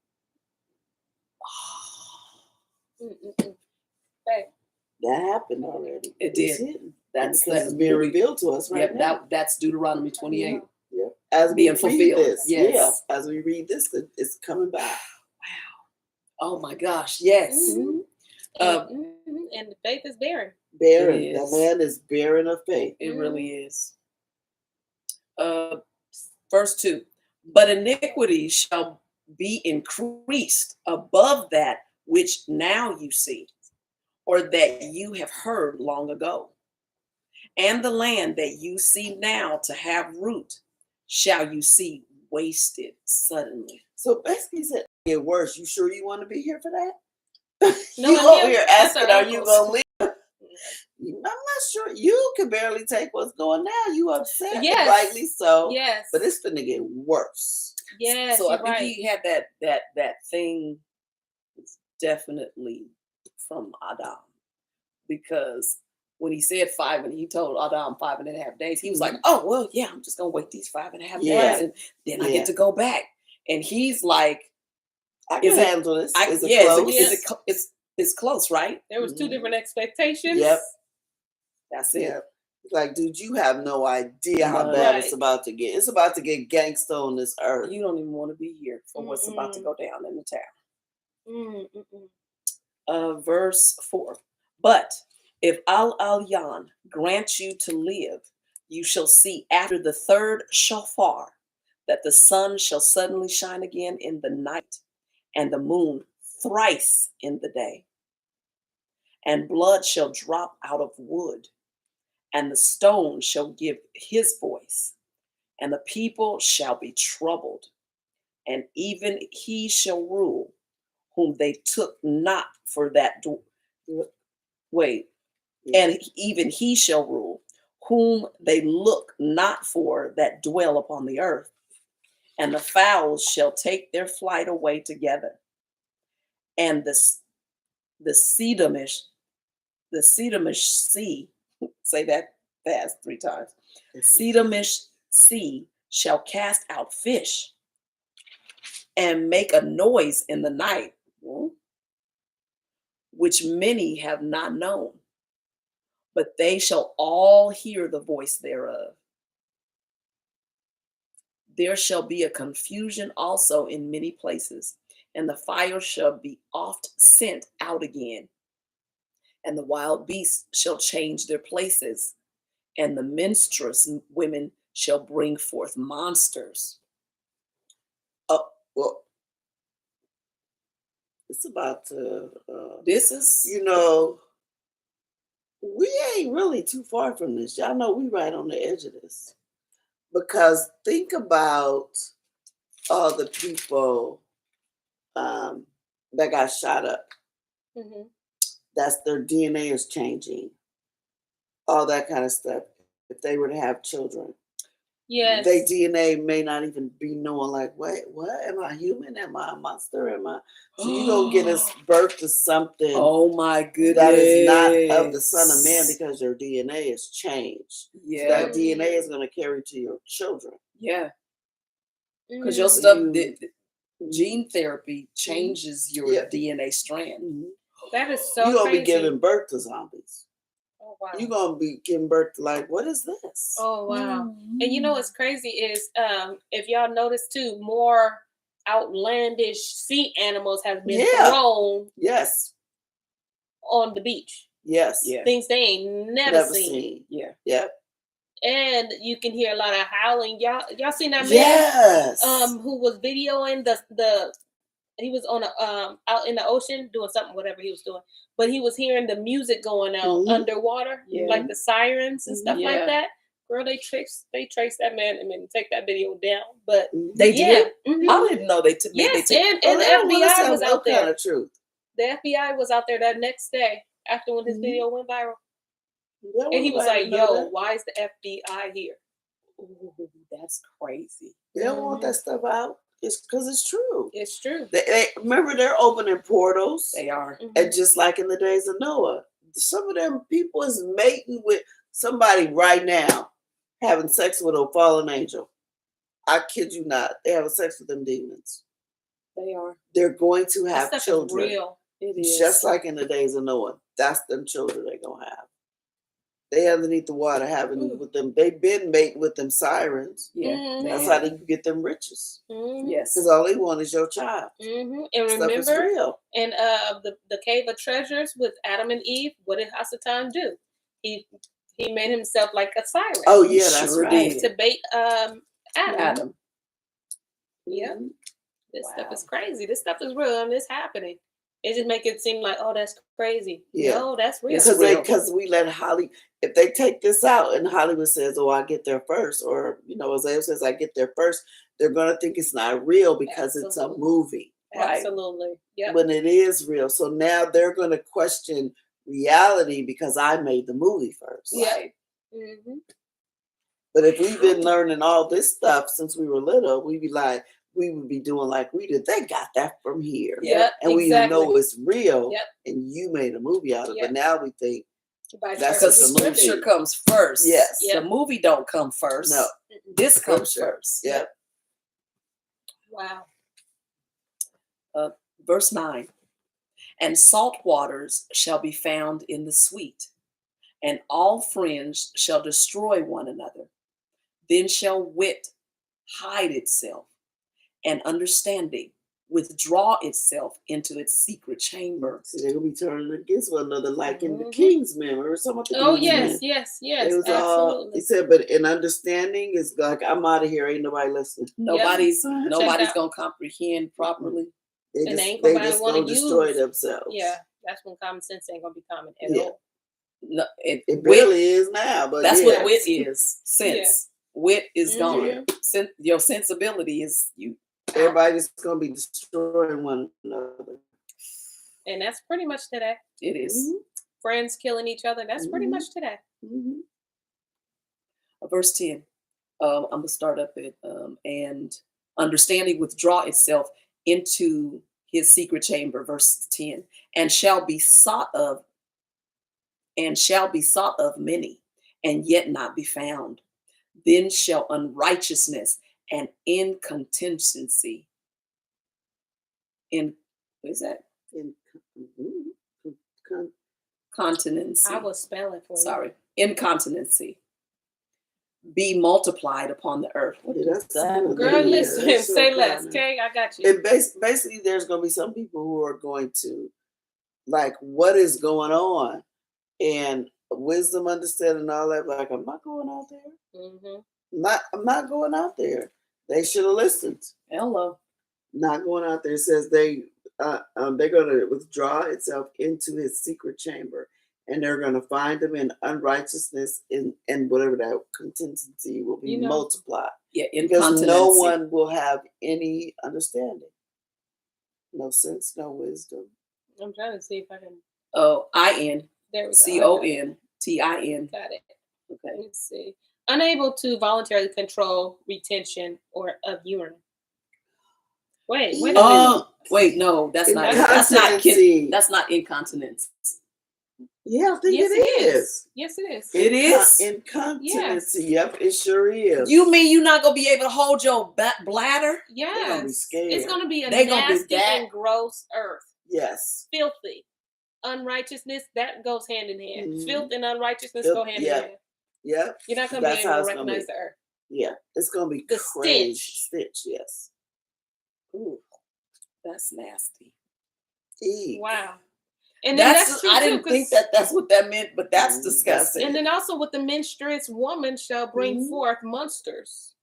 Speaker 1: Hey,
Speaker 3: That happened already.
Speaker 2: It
Speaker 3: It's
Speaker 2: did.
Speaker 3: hidden.
Speaker 2: That's
Speaker 3: Because it's being revealed to us right
Speaker 2: Yep,
Speaker 3: now.
Speaker 2: that's Deuteronomy 28.
Speaker 3: Yep. As we
Speaker 2: Being
Speaker 3: read
Speaker 2: fulfilled.
Speaker 3: this,
Speaker 2: Yes.
Speaker 3: yeah. As we read this, it's coming back.
Speaker 2: Oh my gosh, yes.
Speaker 1: Mhm.
Speaker 2: Uh,
Speaker 1: And the faith is barren.
Speaker 3: Barren.
Speaker 2: It
Speaker 3: The
Speaker 2: is.
Speaker 3: land is barren of faith.
Speaker 2: It really is. Verse 2. But iniquity shall be increased above that which now you see, or that you have heard long ago. And the land that you see now to have root, shall you see wasted suddenly.
Speaker 3: So basically, he said, "Get worse. You sure you want to be here for that?
Speaker 1: No,
Speaker 3: you
Speaker 1: and
Speaker 3: over
Speaker 1: him,
Speaker 3: here
Speaker 1: that's
Speaker 3: asking,
Speaker 1: our
Speaker 3: are you
Speaker 1: uncles.
Speaker 3: gonna leave? I'm not sure. You can barely take what's going now. You upset,
Speaker 1: Yes.
Speaker 3: rightly so.
Speaker 1: Yes.
Speaker 3: But it's finna get worse.
Speaker 1: yes.
Speaker 2: So I
Speaker 1: You're
Speaker 2: think
Speaker 1: right.
Speaker 2: he had that thing. It's definitely from Adam, because when he said 5 and he told Adam 5.5 days, he was like, oh, well, yeah, I'm just going to wait these 5.5
Speaker 3: Yeah.
Speaker 2: days and then I
Speaker 3: Yeah.
Speaker 2: get to go back. And he's like,
Speaker 3: I
Speaker 2: Is
Speaker 3: can
Speaker 2: it-
Speaker 3: handle this.
Speaker 2: I,
Speaker 3: Is it
Speaker 2: yeah,
Speaker 3: close?
Speaker 2: it's close, right?
Speaker 1: There was two
Speaker 3: Mhm.
Speaker 1: different expectations.
Speaker 3: Yep.
Speaker 2: That's it.
Speaker 3: Yeah. Like, dude, you have no idea how
Speaker 2: None.
Speaker 3: bad it's
Speaker 1: Right.
Speaker 3: about to get. It's about to get gangsta on this earth.
Speaker 2: You don't even want to be here for what's about to go down in the town. Verse 4. But if Al-Yan grant you to live, you shall see after the third shofar that the sun shall suddenly shine again in the night, and the moon thrice in the day. And blood shall drop out of wood, and the stone shall give his voice, and the people shall be troubled, and even he shall rule, whom they took not for that and even he shall rule, whom they look not for that dwell upon the earth. And the fowls shall take their flight away together. And the Sedamish sea, say that fast 3 times. Sedamish sea shall cast out fish and make a noise in the night, which many have not known, but they shall all hear the voice thereof. There shall be a confusion also in many places, and the fire shall be oft sent out again, and the wild beasts shall change their places, and the menstruous women shall bring forth monsters.
Speaker 3: Well, it's about to.
Speaker 2: This is
Speaker 3: We ain't really too far from this. Y'all know we right on the edge of this. Because think about all the people that got shot up.
Speaker 1: Hmm.
Speaker 3: That's their DNA is changing. All that kind of stuff. If they were to have children,
Speaker 1: Yes.
Speaker 3: their DNA may not even be knowing, like, wait, what? Am I human? Am I a monster? Am I? So you gonna get us birth to something
Speaker 2: oh my goodness.
Speaker 3: that is not of the Son of Man because your DNA is changed.
Speaker 2: Yeah.
Speaker 3: So that DNA is gonna carry to your children.
Speaker 2: Yeah. Because
Speaker 1: Mm.
Speaker 2: your stuff,
Speaker 3: You-
Speaker 2: gene therapy changes your
Speaker 3: Yeah.
Speaker 2: DNA strand.
Speaker 3: Mhm.
Speaker 1: That is so
Speaker 3: You're gonna
Speaker 1: crazy.
Speaker 3: be giving birth to zombies.
Speaker 1: Oh wow.
Speaker 3: You're gonna be giving birth to, like, what is this?
Speaker 1: Oh wow. And you know what's crazy is if y'all notice too, more outlandish sea animals have been
Speaker 3: Yeah.
Speaker 1: thrown
Speaker 3: Yes.
Speaker 1: on the beach.
Speaker 3: Yes.
Speaker 2: Yeah.
Speaker 1: Things they ain't never seen.
Speaker 2: Yeah.
Speaker 3: Yep.
Speaker 1: And you can hear a lot of howling. Y'all seen that man
Speaker 3: Yes.
Speaker 1: who was videoing the he was on a out in the ocean doing something, whatever he was doing. But he was hearing the music going out underwater,
Speaker 2: Yeah.
Speaker 1: like the sirens and stuff like
Speaker 2: Yeah.
Speaker 1: that. Girl, they traced that man and then take that video down. But
Speaker 2: They did?
Speaker 1: Mhm.
Speaker 2: I didn't know they took
Speaker 1: Yes,
Speaker 2: they took,
Speaker 1: and
Speaker 3: Well,
Speaker 1: the
Speaker 3: they don't want us to
Speaker 1: FBI
Speaker 3: have
Speaker 1: was
Speaker 3: no
Speaker 1: out there.
Speaker 3: kind of truth.
Speaker 1: The FBI was out there that next day after when his
Speaker 3: Mhm.
Speaker 1: video went viral.
Speaker 3: They don't
Speaker 1: And he
Speaker 3: want
Speaker 1: was
Speaker 3: nobody
Speaker 1: like,
Speaker 3: to know
Speaker 1: yo,
Speaker 3: that.
Speaker 1: why is the FBI here?
Speaker 2: Ooh, that's crazy.
Speaker 3: They don't want that stuff out. It's because it's true.
Speaker 1: It's true.
Speaker 3: They remember they're opening portals,
Speaker 2: They are.
Speaker 1: Mhm.
Speaker 3: and just like in the days of Noah, some of them people is mating with somebody right now, having sex with a fallen angel. I kid you not. They having sex with them demons.
Speaker 2: They are.
Speaker 3: They're going to
Speaker 1: That
Speaker 3: have
Speaker 1: stuff
Speaker 3: children,
Speaker 1: is real.
Speaker 2: It is.
Speaker 3: just like in the days of Noah. That's them children they're gonna have. They underneath the water having with them. They've been mating with them sirens.
Speaker 2: Yeah.
Speaker 1: Mhm.
Speaker 2: they
Speaker 3: That's
Speaker 2: have.
Speaker 3: how they can get them riches.
Speaker 1: Mhm.
Speaker 2: Yes.
Speaker 3: Because all they want is your child.
Speaker 1: Mhm. And
Speaker 3: Stuff is
Speaker 1: remember,
Speaker 3: real.
Speaker 1: in the Cave of Treasures with Adam and Eve, what did Hasatan do? He made himself like a siren.
Speaker 3: Oh
Speaker 2: He
Speaker 3: yeah, that's
Speaker 2: sure
Speaker 3: right.
Speaker 2: did.
Speaker 1: To bait Adam.
Speaker 2: Adam.
Speaker 1: Yep.
Speaker 3: Mhm.
Speaker 1: This stuff
Speaker 2: Wow.
Speaker 1: is crazy. This stuff is real and it's happening. It just make it seem like, oh, that's crazy.
Speaker 3: Yeah.
Speaker 1: No, that's real.
Speaker 2: It's real.
Speaker 3: Because we let Holly, if they take this out and Hollywood says, "Oh, I get there first," or Isaiah says, "I get there first," they're gonna think it's not real because it's a
Speaker 1: Absolutely.
Speaker 3: movie.
Speaker 2: Right.
Speaker 1: Absolutely. Yep.
Speaker 3: When it is real. So now they're gonna question reality because I made the movie first.
Speaker 1: Yeah.
Speaker 2: Right.
Speaker 1: Mhm.
Speaker 3: But if we've been learning all this stuff since we were little, we would be doing like we did. They got that from here.
Speaker 1: Yep.
Speaker 3: And we
Speaker 1: exactly.
Speaker 3: know it's real.
Speaker 1: Yep.
Speaker 3: And you made a movie out of it.
Speaker 1: Yep.
Speaker 3: But now we think
Speaker 1: Vice
Speaker 3: That's
Speaker 1: versa.
Speaker 2: Because
Speaker 3: just a movie.
Speaker 2: scripture comes first.
Speaker 3: Yes.
Speaker 1: Yep.
Speaker 2: The movie don't come first.
Speaker 3: No.
Speaker 2: This comes
Speaker 3: Scripture.
Speaker 2: first.
Speaker 3: Yep.
Speaker 1: Wow.
Speaker 2: Verse 9. And salt waters shall be found in the sweet, and all friends shall destroy one another. Then shall wit hide itself, and understanding withdraw itself into its secret chamber.
Speaker 3: See, they're gonna be turning against one another, like in the
Speaker 1: Mhm.
Speaker 3: Kingsman. Or some of the
Speaker 1: Oh
Speaker 3: Kingsman.
Speaker 1: yes.
Speaker 3: It was all
Speaker 1: Absolutely.
Speaker 3: he said, but in understanding is like, I'm out of here. Ain't nobody listening.
Speaker 2: Nobody's
Speaker 1: out.
Speaker 2: gonna comprehend properly.
Speaker 3: They
Speaker 1: And
Speaker 3: just
Speaker 1: ain't
Speaker 3: they
Speaker 1: nobody
Speaker 3: just
Speaker 1: wanna
Speaker 3: gonna destroy
Speaker 1: use-
Speaker 3: themselves.
Speaker 1: Yeah, that's when common sense ain't gonna be common at
Speaker 3: Yeah.
Speaker 1: all.
Speaker 2: No,
Speaker 3: It
Speaker 2: wit,
Speaker 3: barely is now, but
Speaker 2: that's
Speaker 3: yeah.
Speaker 2: what wit is. Sense. Wit is
Speaker 1: Mhm.
Speaker 2: gone. Your sensibility is you.
Speaker 3: Everybody's gonna be destroying one another.
Speaker 1: And that's pretty much today.
Speaker 2: It is.
Speaker 3: Mhm.
Speaker 1: Friends killing each other. That's pretty
Speaker 3: Mhm.
Speaker 1: much today.
Speaker 3: Mhm.
Speaker 2: Verse 10. I'm gonna start up at and understanding withdraw itself into his secret chamber, verse 10, and shall be sought of many, and yet not be found. Then shall unrighteousness and incontinency what is that? Continency.
Speaker 1: I will spell it for you.
Speaker 2: Sorry, incontinency be multiplied upon the earth. What
Speaker 3: Yeah,
Speaker 2: does
Speaker 3: that's
Speaker 2: that
Speaker 3: good.
Speaker 1: Girl,
Speaker 2: mean?
Speaker 1: listen,
Speaker 3: that's so
Speaker 1: say less,
Speaker 3: common.
Speaker 1: okay? I got you.
Speaker 3: And basically, there's going to be some people who are going to, like, what is going on? And wisdom, understanding, all that. Like, I'm not going out there.
Speaker 1: Mhm.
Speaker 3: I'm not going out there. They should have listened.
Speaker 2: Hello.
Speaker 3: not going out there. It says they're going to withdraw itself into his secret chamber, and they're going to find him in unrighteousness, and whatever that contingency will be multiplied.
Speaker 2: Yeah,
Speaker 3: because no one will have any understanding, no sense, no wisdom.
Speaker 1: I'm trying to see if I can.
Speaker 2: Oh, IN.
Speaker 1: There we go.
Speaker 2: CONTIN.
Speaker 1: Got it.
Speaker 2: Okay.
Speaker 1: Let's see. Unable to voluntarily control retention of urine. Wait a minute.
Speaker 2: Wait, no, that's not incontinence.
Speaker 3: Yeah, I think it is.
Speaker 1: Yes, it is.
Speaker 2: It is
Speaker 3: incontinency. Yep, it sure is.
Speaker 2: You mean you're not gonna be able to hold your bladder?
Speaker 1: Yes.
Speaker 3: They're gonna be scared.
Speaker 1: It's gonna be a nasty and gross earth.
Speaker 3: Yes.
Speaker 1: Filthy. Unrighteousness, that goes hand in hand.
Speaker 3: Mm-hmm.
Speaker 1: Filth and unrighteousness go hand in hand.
Speaker 3: Yep.
Speaker 1: You're not gonna be able to recognize the earth.
Speaker 3: Yeah, it's gonna be
Speaker 1: the
Speaker 3: crazy. Stitch, yes.
Speaker 2: Ooh, that's nasty.
Speaker 3: Eek.
Speaker 1: Wow. And then that's true
Speaker 2: I didn't think that's what that meant, but that's disgusting.
Speaker 1: And then also with the menstruous woman shall bring forth monsters.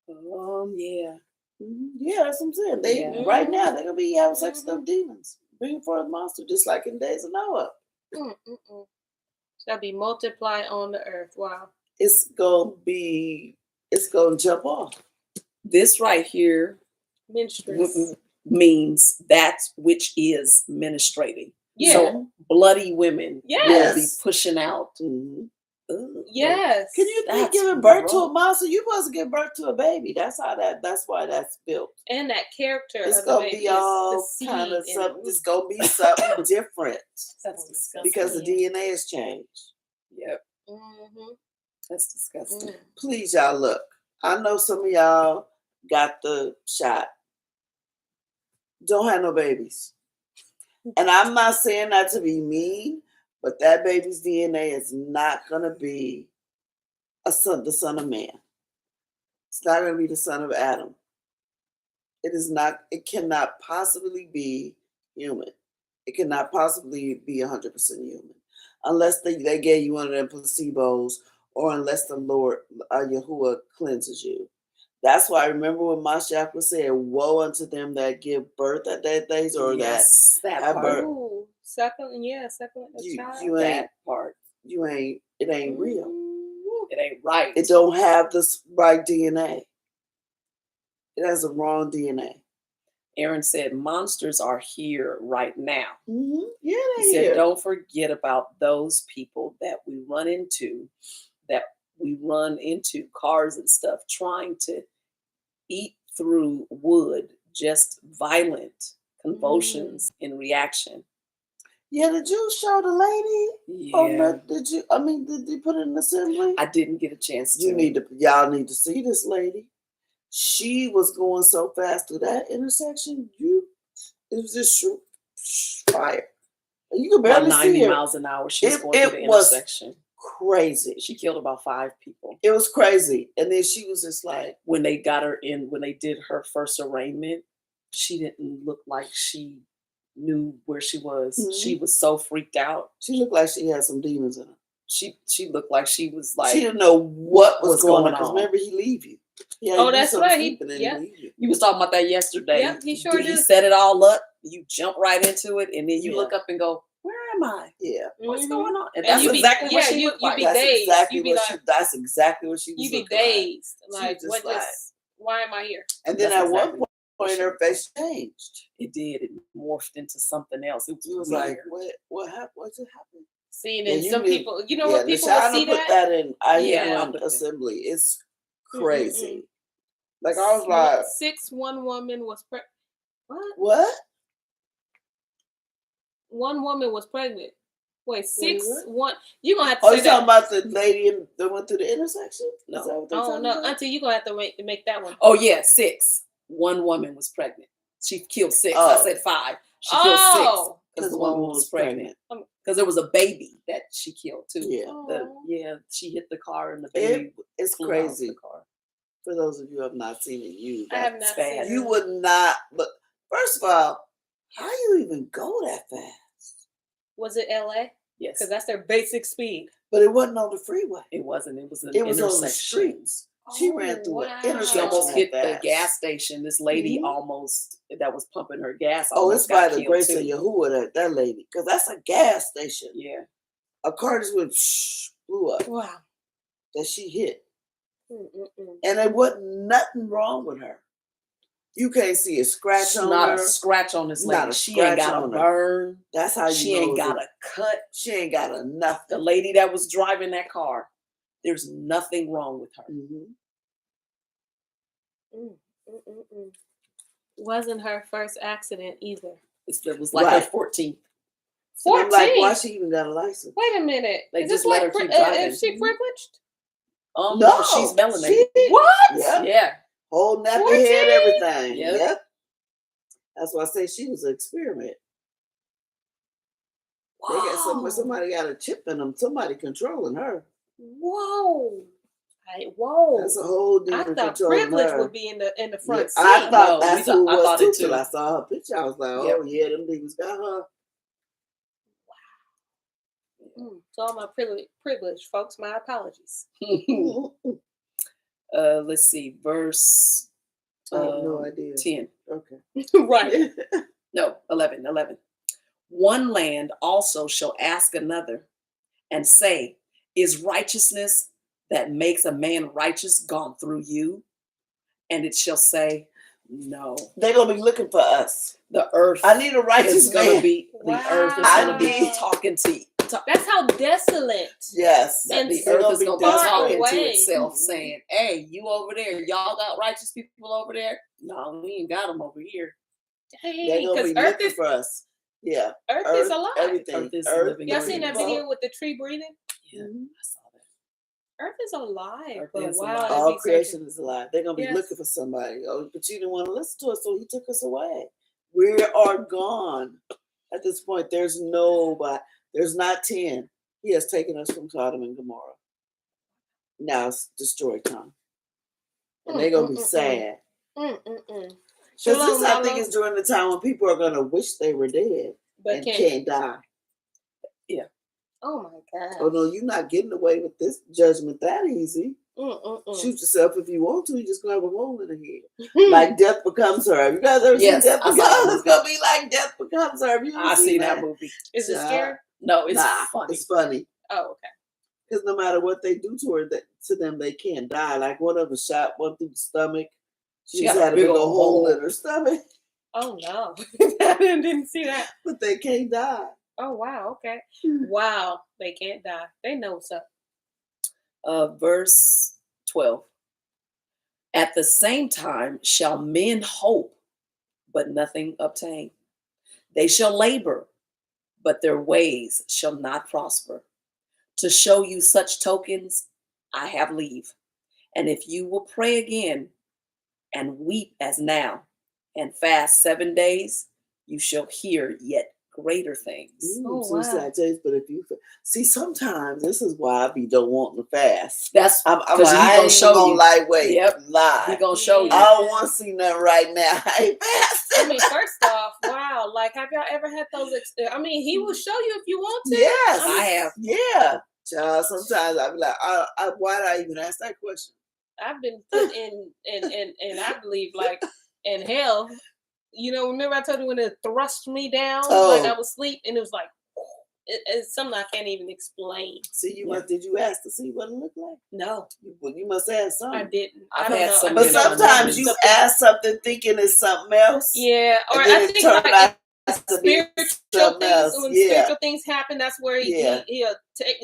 Speaker 3: Yeah. Mm-hmm. Yeah, that's what I'm saying. They right now they're gonna be having sex with them demons, bringing forth monsters, just like in the days of Noah.
Speaker 1: Shall be multiply on the earth. Wow.
Speaker 3: It's gonna jump off.
Speaker 2: This right here means that which is menstruating.
Speaker 1: Yeah.
Speaker 2: So bloody women will be pushing out.
Speaker 3: Mm-hmm.
Speaker 1: Yes.
Speaker 3: Can you think giving birth to a monster? You supposed to give birth to a baby. That's why that's built.
Speaker 1: And that character.
Speaker 3: It's gonna be all kind of something. It's gonna be something different.
Speaker 1: That's disgusting.
Speaker 3: Because the DNA has changed.
Speaker 2: Yep. That's disgusting.
Speaker 3: Please, y'all, look. I know some of y'all got the shot. Don't have no babies. And I'm not saying that to be mean, but that baby's DNA is not going to be the son of man. It's not going to be the son of Adam. It cannot possibly be human. It cannot possibly be 100% human. Unless they gave you one of them placebos, or unless the Lord, Yahuwah, cleanses you. That's why I remember when Mashiach was saying, woe unto them that give birth at that days, or that have birth.
Speaker 1: Ooh, second child.
Speaker 2: That part.
Speaker 3: It ain't real.
Speaker 2: It ain't right.
Speaker 3: It don't have the right DNA. It has the wrong DNA.
Speaker 2: Aaron said, monsters are here right now.
Speaker 3: Mm-hmm. Yeah,
Speaker 2: he said, don't forget about those people that we run into cars and stuff, trying to eat through wood, just violent convulsions in reaction.
Speaker 3: Yeah, did you show the lady?
Speaker 2: Yeah.
Speaker 3: Did you put it in the assembly?
Speaker 2: I didn't get a chance to.
Speaker 3: Y'all need to see this lady. She was going so fast through that intersection. It was just fire. You could barely
Speaker 2: about 90
Speaker 3: see her.
Speaker 2: miles an hour. She was going through the intersection.
Speaker 3: Crazy.
Speaker 2: She killed about 5 people.
Speaker 3: It was crazy. And then she was just like,
Speaker 2: when they got her in, when they did her first arraignment, she didn't look like she knew where she was. Mm-hmm. She was so freaked out.
Speaker 3: She looked like she had some demons in her.
Speaker 2: She looked like she was like,
Speaker 3: she didn't know what was going on. Because remember, he leave you.
Speaker 1: That's right.
Speaker 2: You was talking about that yesterday.
Speaker 1: Yeah, he sure did.
Speaker 2: He set it all up. You jump right into it, and then you look up and go, "Where am I?
Speaker 3: Yeah,
Speaker 2: what's going on?" And that's exactly what she looked like.
Speaker 3: That's exactly what she was.
Speaker 1: You be dazed. Like, what? Why am I here?
Speaker 3: And then at one point, her face changed.
Speaker 2: It did. It morphed into something else. It was
Speaker 3: like, what happened? What's it happened?
Speaker 1: Seeing in some people, what people will see
Speaker 3: put that in. Assembly. It's crazy. Like I was like,
Speaker 1: one woman was pregnant.
Speaker 3: What?
Speaker 1: One woman was pregnant. Wait, 1. You're gonna have to.
Speaker 3: You talking about the lady that went through the intersection?
Speaker 1: No, Auntie, you're gonna have to make that one.
Speaker 2: Oh yeah, 6. One woman was pregnant. She killed 6. I said 5. She killed 6 because the woman was pregnant. Because there was a baby that she killed too.
Speaker 3: Yeah.
Speaker 2: She hit the car and the baby.
Speaker 3: It's crazy. The car. For those of you who have not seen it,
Speaker 1: I have not seen it.
Speaker 3: You would not. But first of all, how you even go that fast?
Speaker 1: Was it LA?
Speaker 2: Yes,
Speaker 1: because that's their basic speed.
Speaker 3: But it wasn't on the freeway.
Speaker 2: It wasn't. It was an
Speaker 3: intersection.
Speaker 2: On the streets.
Speaker 3: She ran through an intersection.
Speaker 2: She almost
Speaker 3: that
Speaker 2: hit the
Speaker 3: fast.
Speaker 2: gas station. This lady
Speaker 1: Mhm.
Speaker 2: almost that was pumping her gas.
Speaker 3: Oh,
Speaker 2: Almost
Speaker 3: it's by
Speaker 2: got
Speaker 3: the
Speaker 2: killed
Speaker 3: grace
Speaker 2: too.
Speaker 3: of Yahuwah, that lady, because that's a gas station.
Speaker 2: Yeah.
Speaker 3: A car just went blew up
Speaker 1: Wow.
Speaker 3: that she hit,
Speaker 1: Mm-mm-mm.
Speaker 3: and there wasn't nothing wrong with her. You can't see a scratch on
Speaker 2: Not
Speaker 3: her.
Speaker 2: a scratch on this
Speaker 3: Not
Speaker 2: lady.
Speaker 3: a
Speaker 2: She ain't
Speaker 3: scratch
Speaker 2: got a
Speaker 3: on her.
Speaker 2: burn.
Speaker 3: That's how you
Speaker 2: She
Speaker 3: know
Speaker 2: ain't
Speaker 3: it's
Speaker 2: got
Speaker 3: a-
Speaker 2: a cut.
Speaker 3: She ain't got a nothing.
Speaker 2: The lady that was driving that car, there's nothing wrong with her.
Speaker 3: Mhm.
Speaker 1: Mm-mm-mm. Wasn't her first accident either.
Speaker 2: It was like
Speaker 3: Right.
Speaker 2: her 14th.
Speaker 3: And I'm like,
Speaker 1: 14?
Speaker 3: why she even got a license?
Speaker 1: Wait a minute.
Speaker 2: They
Speaker 1: Is
Speaker 2: just
Speaker 1: this
Speaker 2: let
Speaker 1: like
Speaker 2: her keep driving.
Speaker 1: is she privileged?
Speaker 2: No, she's melanated.
Speaker 1: What?
Speaker 3: Yeah.
Speaker 2: Yeah.
Speaker 3: Whole nappy
Speaker 1: 14?
Speaker 3: head, everything.
Speaker 2: Yep.
Speaker 3: Yep. That's why I say she was an experiment. They got
Speaker 1: Wow.
Speaker 3: somebody got a chip in them. Somebody controlling her.
Speaker 1: Whoa. Whoa.
Speaker 3: That's a whole
Speaker 1: I
Speaker 3: different
Speaker 1: thought
Speaker 3: controlling
Speaker 1: privilege
Speaker 3: her.
Speaker 1: would be in the front seat.
Speaker 3: I thought
Speaker 2: No,
Speaker 3: that's
Speaker 2: we
Speaker 3: who
Speaker 2: thought-
Speaker 3: it
Speaker 2: I
Speaker 3: was
Speaker 2: thought
Speaker 3: too
Speaker 2: it too.
Speaker 3: till I saw her picture. I was like, oh yeah, them niggas got her.
Speaker 1: So all my privilege, folks. My apologies.
Speaker 2: Let's see, verse
Speaker 3: I have no idea.
Speaker 2: 10.
Speaker 3: Okay.
Speaker 1: Right.
Speaker 2: No, 11. One land also shall ask another and say, is righteousness that makes a man righteous gone through you? And it shall say, no.
Speaker 3: They're gonna be looking for us.
Speaker 2: The earth
Speaker 3: I need a righteous
Speaker 2: is gonna
Speaker 3: man.
Speaker 2: be the earth is
Speaker 3: I
Speaker 2: gonna be
Speaker 3: need-
Speaker 2: talking to you.
Speaker 1: That's how desolate.
Speaker 3: Yes.
Speaker 2: That the
Speaker 1: And
Speaker 2: earth is gonna be
Speaker 1: far
Speaker 2: talking
Speaker 1: away.
Speaker 2: to itself,
Speaker 3: Mhm.
Speaker 2: saying, "Hey, you over there? Y'all got righteous people over there? No, we ain't got them over here.
Speaker 3: They're
Speaker 1: Dang,
Speaker 3: gonna
Speaker 1: because
Speaker 3: be
Speaker 1: Earth
Speaker 3: looking
Speaker 1: is
Speaker 3: for us. Yeah.
Speaker 1: Earth is alive.
Speaker 3: Everything.
Speaker 2: Earth is
Speaker 3: Earth.
Speaker 2: living
Speaker 1: Y'all seen that
Speaker 2: organism.
Speaker 1: video with the tree breathing?
Speaker 2: Yeah,
Speaker 3: Mhm.
Speaker 2: I saw that.
Speaker 1: Earth is alive.
Speaker 2: Earth
Speaker 1: But
Speaker 2: is
Speaker 1: wow,
Speaker 2: alive.
Speaker 1: that'd
Speaker 3: All
Speaker 1: be
Speaker 3: creation is alive. They're gonna be
Speaker 1: Yes.
Speaker 3: looking for somebody. Oh, but you didn't want to listen to us, so he took us away. We are gone. At this point, there's nobody. There's not 10. He has taken us from Sodom and Gomorrah. Now it's destroy time. And they're gonna be sad.
Speaker 1: Mm-mm-mm.
Speaker 3: Because
Speaker 1: Shalom,
Speaker 3: this, I think,
Speaker 1: Lalo.
Speaker 3: is during the time when people are gonna wish they were dead
Speaker 1: But
Speaker 3: and
Speaker 1: can't.
Speaker 3: can't die.
Speaker 1: Oh my God.
Speaker 3: Oh no, you're not getting away with this judgment that easy. Shoot yourself if you want to. You just gonna have a hole in the head. Like Death Becomes Her. Have you guys ever
Speaker 2: Yes,
Speaker 3: seen Death
Speaker 2: I saw
Speaker 3: Becomes
Speaker 2: that
Speaker 3: Her? It's gonna be like Death Becomes Her. Have you ever
Speaker 2: I
Speaker 3: seen
Speaker 2: seen that movie.
Speaker 1: Is it scary?
Speaker 2: No, it's
Speaker 3: Nah,
Speaker 2: funny.
Speaker 3: it's funny.
Speaker 1: Oh, okay.
Speaker 3: Because no matter what they do to her, to them, they can't die. Like one of them shot one through the stomach. She
Speaker 2: got
Speaker 3: just
Speaker 2: a
Speaker 3: had a
Speaker 2: big
Speaker 3: big old
Speaker 2: old
Speaker 3: hole
Speaker 2: hole.
Speaker 3: in her stomach,
Speaker 1: Oh no. I didn't see that.
Speaker 3: but they can't die.
Speaker 1: Oh wow, okay. Wow. They can't die. They know what's up.
Speaker 2: Verse 12. At the same time shall men hope, but nothing obtain. They shall labor, but their ways shall not prosper. To show you such tokens, I have leave. And if you will pray again and weep as now, and fast 7 days, you shall hear yet greater things.
Speaker 1: Oh,
Speaker 3: Suicide
Speaker 1: wow.
Speaker 3: days, but if you see, sometimes this is why I be don't want to fast.
Speaker 2: That's
Speaker 3: I'm
Speaker 2: 'cause
Speaker 3: like,
Speaker 2: he
Speaker 3: I
Speaker 2: gonna
Speaker 3: ain't
Speaker 2: show
Speaker 3: even gonna
Speaker 2: you.
Speaker 3: lightweight.
Speaker 2: Yep.
Speaker 3: Lie.
Speaker 2: He gonna show you.
Speaker 3: I don't want to see nothing right now. I ain't fasting.
Speaker 1: I mean, first off, wow. Like, have y'all ever had those? I mean, he will show you if you want to.
Speaker 3: Yes,
Speaker 2: I have.
Speaker 3: Yeah, child. Sometimes I be like, why did I even ask that question?
Speaker 1: I've been put in I believe like in hell. You know, remember I told you when it thrust me down, like I was asleep, and it was like it's something I can't even explain.
Speaker 3: See,
Speaker 2: Yeah.
Speaker 3: did you ask to see what it looked like?
Speaker 1: No,
Speaker 3: You must ask something.
Speaker 1: I didn't.
Speaker 2: I've
Speaker 1: I don't
Speaker 2: had
Speaker 1: know.
Speaker 2: some
Speaker 3: But
Speaker 2: you know,
Speaker 3: sometimes you
Speaker 1: something-
Speaker 3: ask something thinking it's something else.
Speaker 1: Yeah, or
Speaker 3: and then
Speaker 1: I
Speaker 3: it
Speaker 1: think
Speaker 3: turned
Speaker 1: like
Speaker 3: out to be
Speaker 1: spiritual
Speaker 3: something
Speaker 1: things.
Speaker 3: else.
Speaker 1: When
Speaker 3: Yeah.
Speaker 1: spiritual things happen, that's where
Speaker 3: Yeah.
Speaker 1: he'll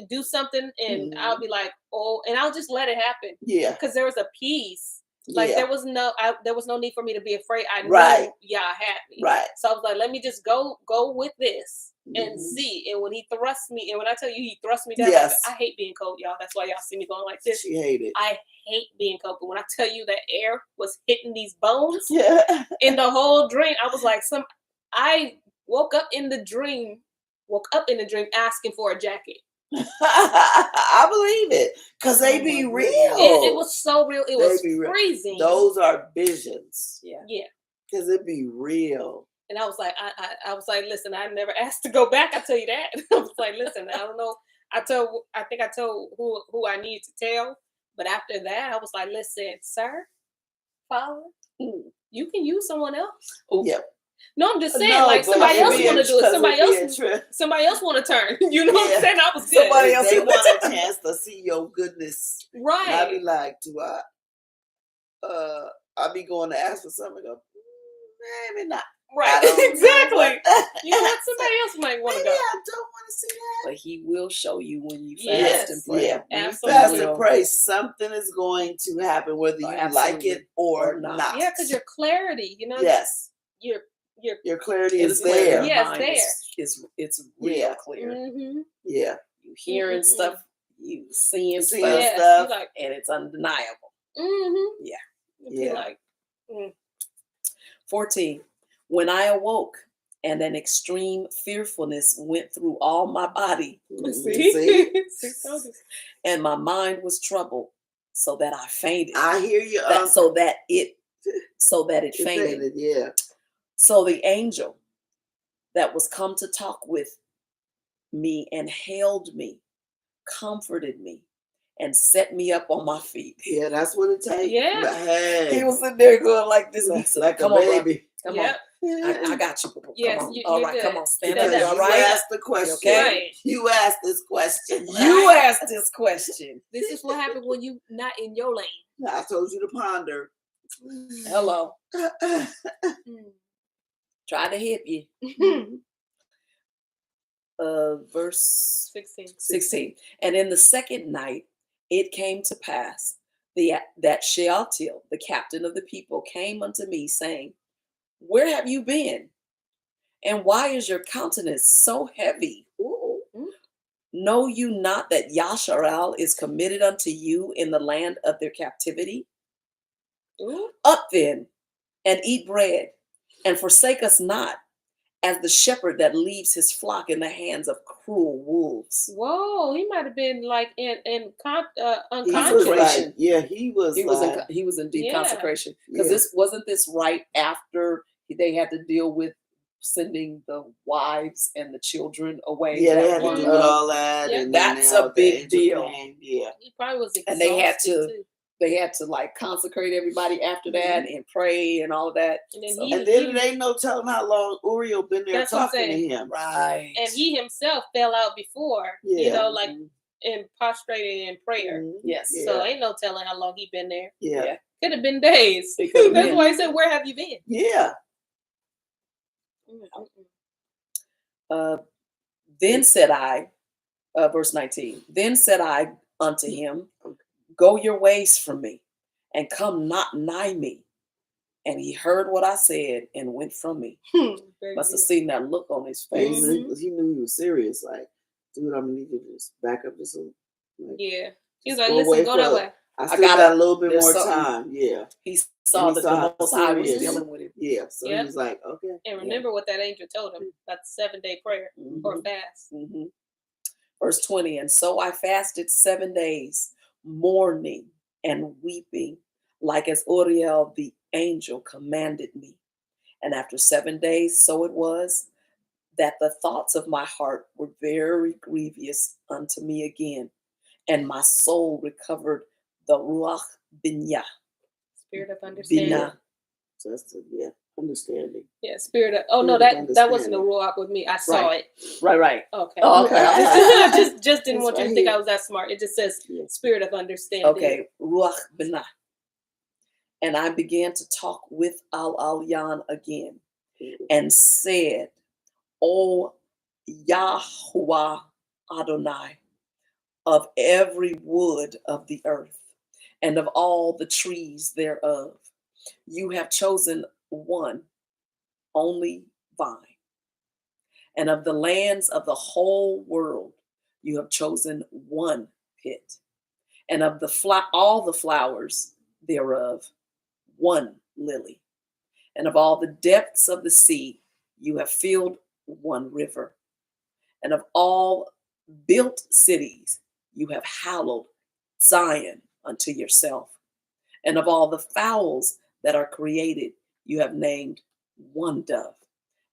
Speaker 1: do something, and
Speaker 3: Mhm.
Speaker 1: I'll be like, oh, and I'll just let it happen
Speaker 3: Yeah.
Speaker 1: because there was a peace. Like
Speaker 3: Yeah.
Speaker 1: there was no need for me to be afraid. I knew
Speaker 3: Right.
Speaker 1: y'all had me.
Speaker 3: Right.
Speaker 1: So I was like, let me just go with this and
Speaker 3: Mhm.
Speaker 1: see. And when he thrust me, and when I tell you he thrust me down,
Speaker 3: Yes.
Speaker 1: I hate being cold, y'all. That's why y'all see me going like this.
Speaker 3: She hated.
Speaker 1: I hate being cold. But when I tell you that air was hitting these bones
Speaker 3: Yeah.
Speaker 1: in the whole dream, I was like, I woke up in the dream asking for a jacket.
Speaker 3: I believe it. Because they
Speaker 2: Oh
Speaker 3: be
Speaker 2: my
Speaker 3: real.
Speaker 2: goodness.
Speaker 1: It was so real. It
Speaker 3: They
Speaker 1: was
Speaker 3: be real.
Speaker 1: freezing.
Speaker 3: Those are visions.
Speaker 2: Yeah.
Speaker 1: Yeah.
Speaker 3: Because it be real.
Speaker 1: And I was like, I was like, listen, I never asked to go back. I tell you that. I was like, listen, I don't know. I think I told who I needed to tell, But after that, I was like, listen, sir, father,
Speaker 2: Mm.
Speaker 1: you can use someone else.
Speaker 3: Yep.
Speaker 1: No, I'm just saying,
Speaker 3: No,
Speaker 1: like
Speaker 3: but
Speaker 1: somebody
Speaker 3: it
Speaker 1: else
Speaker 3: be
Speaker 1: want to do it.
Speaker 3: because
Speaker 1: Somebody
Speaker 3: it be a
Speaker 1: else,
Speaker 3: trip.
Speaker 1: somebody else want to turn. You know what
Speaker 3: Yeah.
Speaker 1: I'm saying? I was good.
Speaker 2: Somebody else
Speaker 3: They
Speaker 2: in the
Speaker 3: want a chance to see your goodness. And I be
Speaker 1: Right.
Speaker 3: like, do I? I be going to ask for something. I go, maybe not. I
Speaker 1: Right.
Speaker 3: don't know
Speaker 1: Exactly.
Speaker 3: what
Speaker 1: You know what? Somebody else might want to
Speaker 3: Maybe
Speaker 1: go.
Speaker 3: I don't want to see that.
Speaker 2: But he will show you when you
Speaker 1: Yes.
Speaker 2: fast and pray.
Speaker 3: Yeah.
Speaker 1: Absolutely.
Speaker 3: Fast
Speaker 2: He
Speaker 3: and
Speaker 2: will.
Speaker 3: pray. Something is going to happen, whether you like
Speaker 2: Absolutely.
Speaker 3: it or
Speaker 2: Or not.
Speaker 3: not.
Speaker 1: Yeah, because your clarity, you know,
Speaker 3: Yes,
Speaker 1: your
Speaker 3: your clarity
Speaker 2: His
Speaker 3: is
Speaker 2: clarity
Speaker 3: there.
Speaker 2: of
Speaker 1: Yes,
Speaker 2: mind it's real
Speaker 3: Yeah.
Speaker 2: clear.
Speaker 1: mm-hmm.
Speaker 3: Yeah.
Speaker 2: You hearing
Speaker 1: Mm-mm-mm.
Speaker 2: stuff, you seeing
Speaker 3: Seeing
Speaker 2: stuff,
Speaker 1: Yes,
Speaker 3: stuff.
Speaker 1: you like,
Speaker 2: and it's undeniable.
Speaker 1: mm-hmm.
Speaker 2: Yeah.
Speaker 1: You
Speaker 3: Yeah.
Speaker 1: like,
Speaker 2: 14. When I awoke, and an extreme fearfulness went through all my body,
Speaker 1: see?
Speaker 3: See?
Speaker 1: See, told you.
Speaker 2: and my mind was troubled, so that I fainted.
Speaker 3: I hear you.
Speaker 2: So that it
Speaker 3: It
Speaker 2: fainted.
Speaker 3: faded, yeah.
Speaker 2: So the angel that was come to talk with me and held me, comforted me, and set me up on my feet.
Speaker 3: Yeah, that's what it takes.
Speaker 1: Yeah.
Speaker 3: But hey,
Speaker 2: He was sitting there going like this. And he said,
Speaker 3: like
Speaker 2: come
Speaker 3: a
Speaker 2: on, bro.
Speaker 3: baby.
Speaker 2: Come
Speaker 1: Yep.
Speaker 2: on. I got you. Come
Speaker 1: Yes,
Speaker 2: on.
Speaker 1: you-
Speaker 2: All
Speaker 1: you're
Speaker 2: right,
Speaker 1: good.
Speaker 2: come on. Stand
Speaker 1: Stand
Speaker 2: up.
Speaker 3: Because
Speaker 1: up.
Speaker 2: You all
Speaker 3: you
Speaker 2: right?
Speaker 3: asked the question.
Speaker 2: Okay.
Speaker 1: Right.
Speaker 3: You asked this question.
Speaker 2: You asked this question.
Speaker 1: This is what happened when you not in your lane.
Speaker 3: I told you to ponder.
Speaker 2: Hello.
Speaker 1: Mm.
Speaker 2: Try to hit you. Verse 16. And in the second night, it came to pass that Shealtiel, the captain of the people, came unto me, saying, where have you been? And why is your countenance so heavy?
Speaker 3: Ooh.
Speaker 2: Know you not that Yasharal is committed unto you in the land of their captivity?
Speaker 1: Ooh.
Speaker 2: Up then, and eat bread, and forsake us not, as the shepherd that leaves his flock in the hands of cruel wolves.
Speaker 1: Whoa, he might have been like
Speaker 3: He
Speaker 1: unconscious.
Speaker 3: was like, yeah, he was
Speaker 2: He was in deep
Speaker 1: Yeah.
Speaker 2: consecration, because
Speaker 3: Yeah.
Speaker 2: wasn't this right after they had to deal with sending the wives and the children away?
Speaker 3: yeah, they
Speaker 2: that
Speaker 3: had to
Speaker 2: were,
Speaker 3: do with all that.
Speaker 1: Yeah.
Speaker 3: And then
Speaker 2: That's
Speaker 3: now
Speaker 2: a big
Speaker 3: the angel
Speaker 2: deal.
Speaker 3: came. Yeah.
Speaker 1: He probably was exhausted
Speaker 2: And they had to-
Speaker 1: too.
Speaker 2: they had to like consecrate everybody after that and pray and all of that.
Speaker 1: And then
Speaker 2: So-
Speaker 1: he-
Speaker 3: And then it ain't no telling how long Uriel been there
Speaker 1: That's what I'm
Speaker 3: talking to
Speaker 1: saying.
Speaker 3: him.
Speaker 2: Right.
Speaker 1: And he himself fell out before, you
Speaker 3: Yeah.
Speaker 1: know, like in prostrated in prayer.
Speaker 3: Mhm.
Speaker 2: Yes.
Speaker 3: Yeah.
Speaker 1: So ain't no telling how long he been there.
Speaker 3: Yeah.
Speaker 2: Yeah.
Speaker 1: Could have been days.
Speaker 2: It could have
Speaker 1: That's
Speaker 2: been.
Speaker 1: why he said, "Where have you been?"
Speaker 3: Yeah.
Speaker 2: Then said I, verse 19, then said I unto him, go your ways from me, and come not nigh me. And he heard what I said and went from me. Must have seen that look on his
Speaker 3: He
Speaker 2: face.
Speaker 1: Mhm.
Speaker 3: knew he was serious. Like, dude, I'm gonna need you to just back up just a little. Like,
Speaker 1: Yeah. He was
Speaker 3: just
Speaker 1: like,
Speaker 3: go
Speaker 1: "Listen,
Speaker 3: away
Speaker 1: go that
Speaker 3: for-
Speaker 1: way."
Speaker 3: I still
Speaker 2: gotta-
Speaker 3: got a little bit
Speaker 2: there's
Speaker 3: more
Speaker 2: something-
Speaker 3: time. Yeah.
Speaker 2: He saw
Speaker 3: he
Speaker 2: that
Speaker 3: saw
Speaker 2: the
Speaker 3: how
Speaker 2: Most High was
Speaker 3: serious-
Speaker 2: dealing with him.
Speaker 3: Yeah. So
Speaker 1: Yep.
Speaker 3: he was like, okay.
Speaker 1: And remember what that angel told him. That's 7-day prayer or fast.
Speaker 2: Mhm. Verse 20, and so I fasted 7 days, mourning and weeping, like as Uriel the angel commanded me. And after 7 days, so it was that the thoughts of my heart were very grievous unto me again, and my soul recovered the Ruach Binyah.
Speaker 1: Spirit of understanding.
Speaker 2: Binah.
Speaker 3: So that's understanding.
Speaker 1: Yeah, spirit of. Oh no,
Speaker 3: Spirit of
Speaker 1: that wasn't a
Speaker 3: understanding.
Speaker 1: ruach with me. I saw
Speaker 2: Right.
Speaker 1: it.
Speaker 2: Right.
Speaker 1: Okay.
Speaker 2: Oh, okay.
Speaker 1: I just didn't
Speaker 3: It's
Speaker 1: want you
Speaker 3: right
Speaker 1: to think
Speaker 3: here.
Speaker 1: I was that smart. It just says
Speaker 3: Yeah.
Speaker 1: spirit of understanding.
Speaker 2: Okay, Ruach Binah. And I began to talk with Al-Alyan again and said, O Yahuwah Adonai, of every wood of the earth and of all the trees thereof, you have chosen one only vine. And of the lands of the whole world, you have chosen one pit. And of all the flowers thereof, one lily. And of all the depths of the sea, you have filled one river. And of all built cities, you have hallowed Zion unto yourself. And of all the fowls that are created, you have named one dove.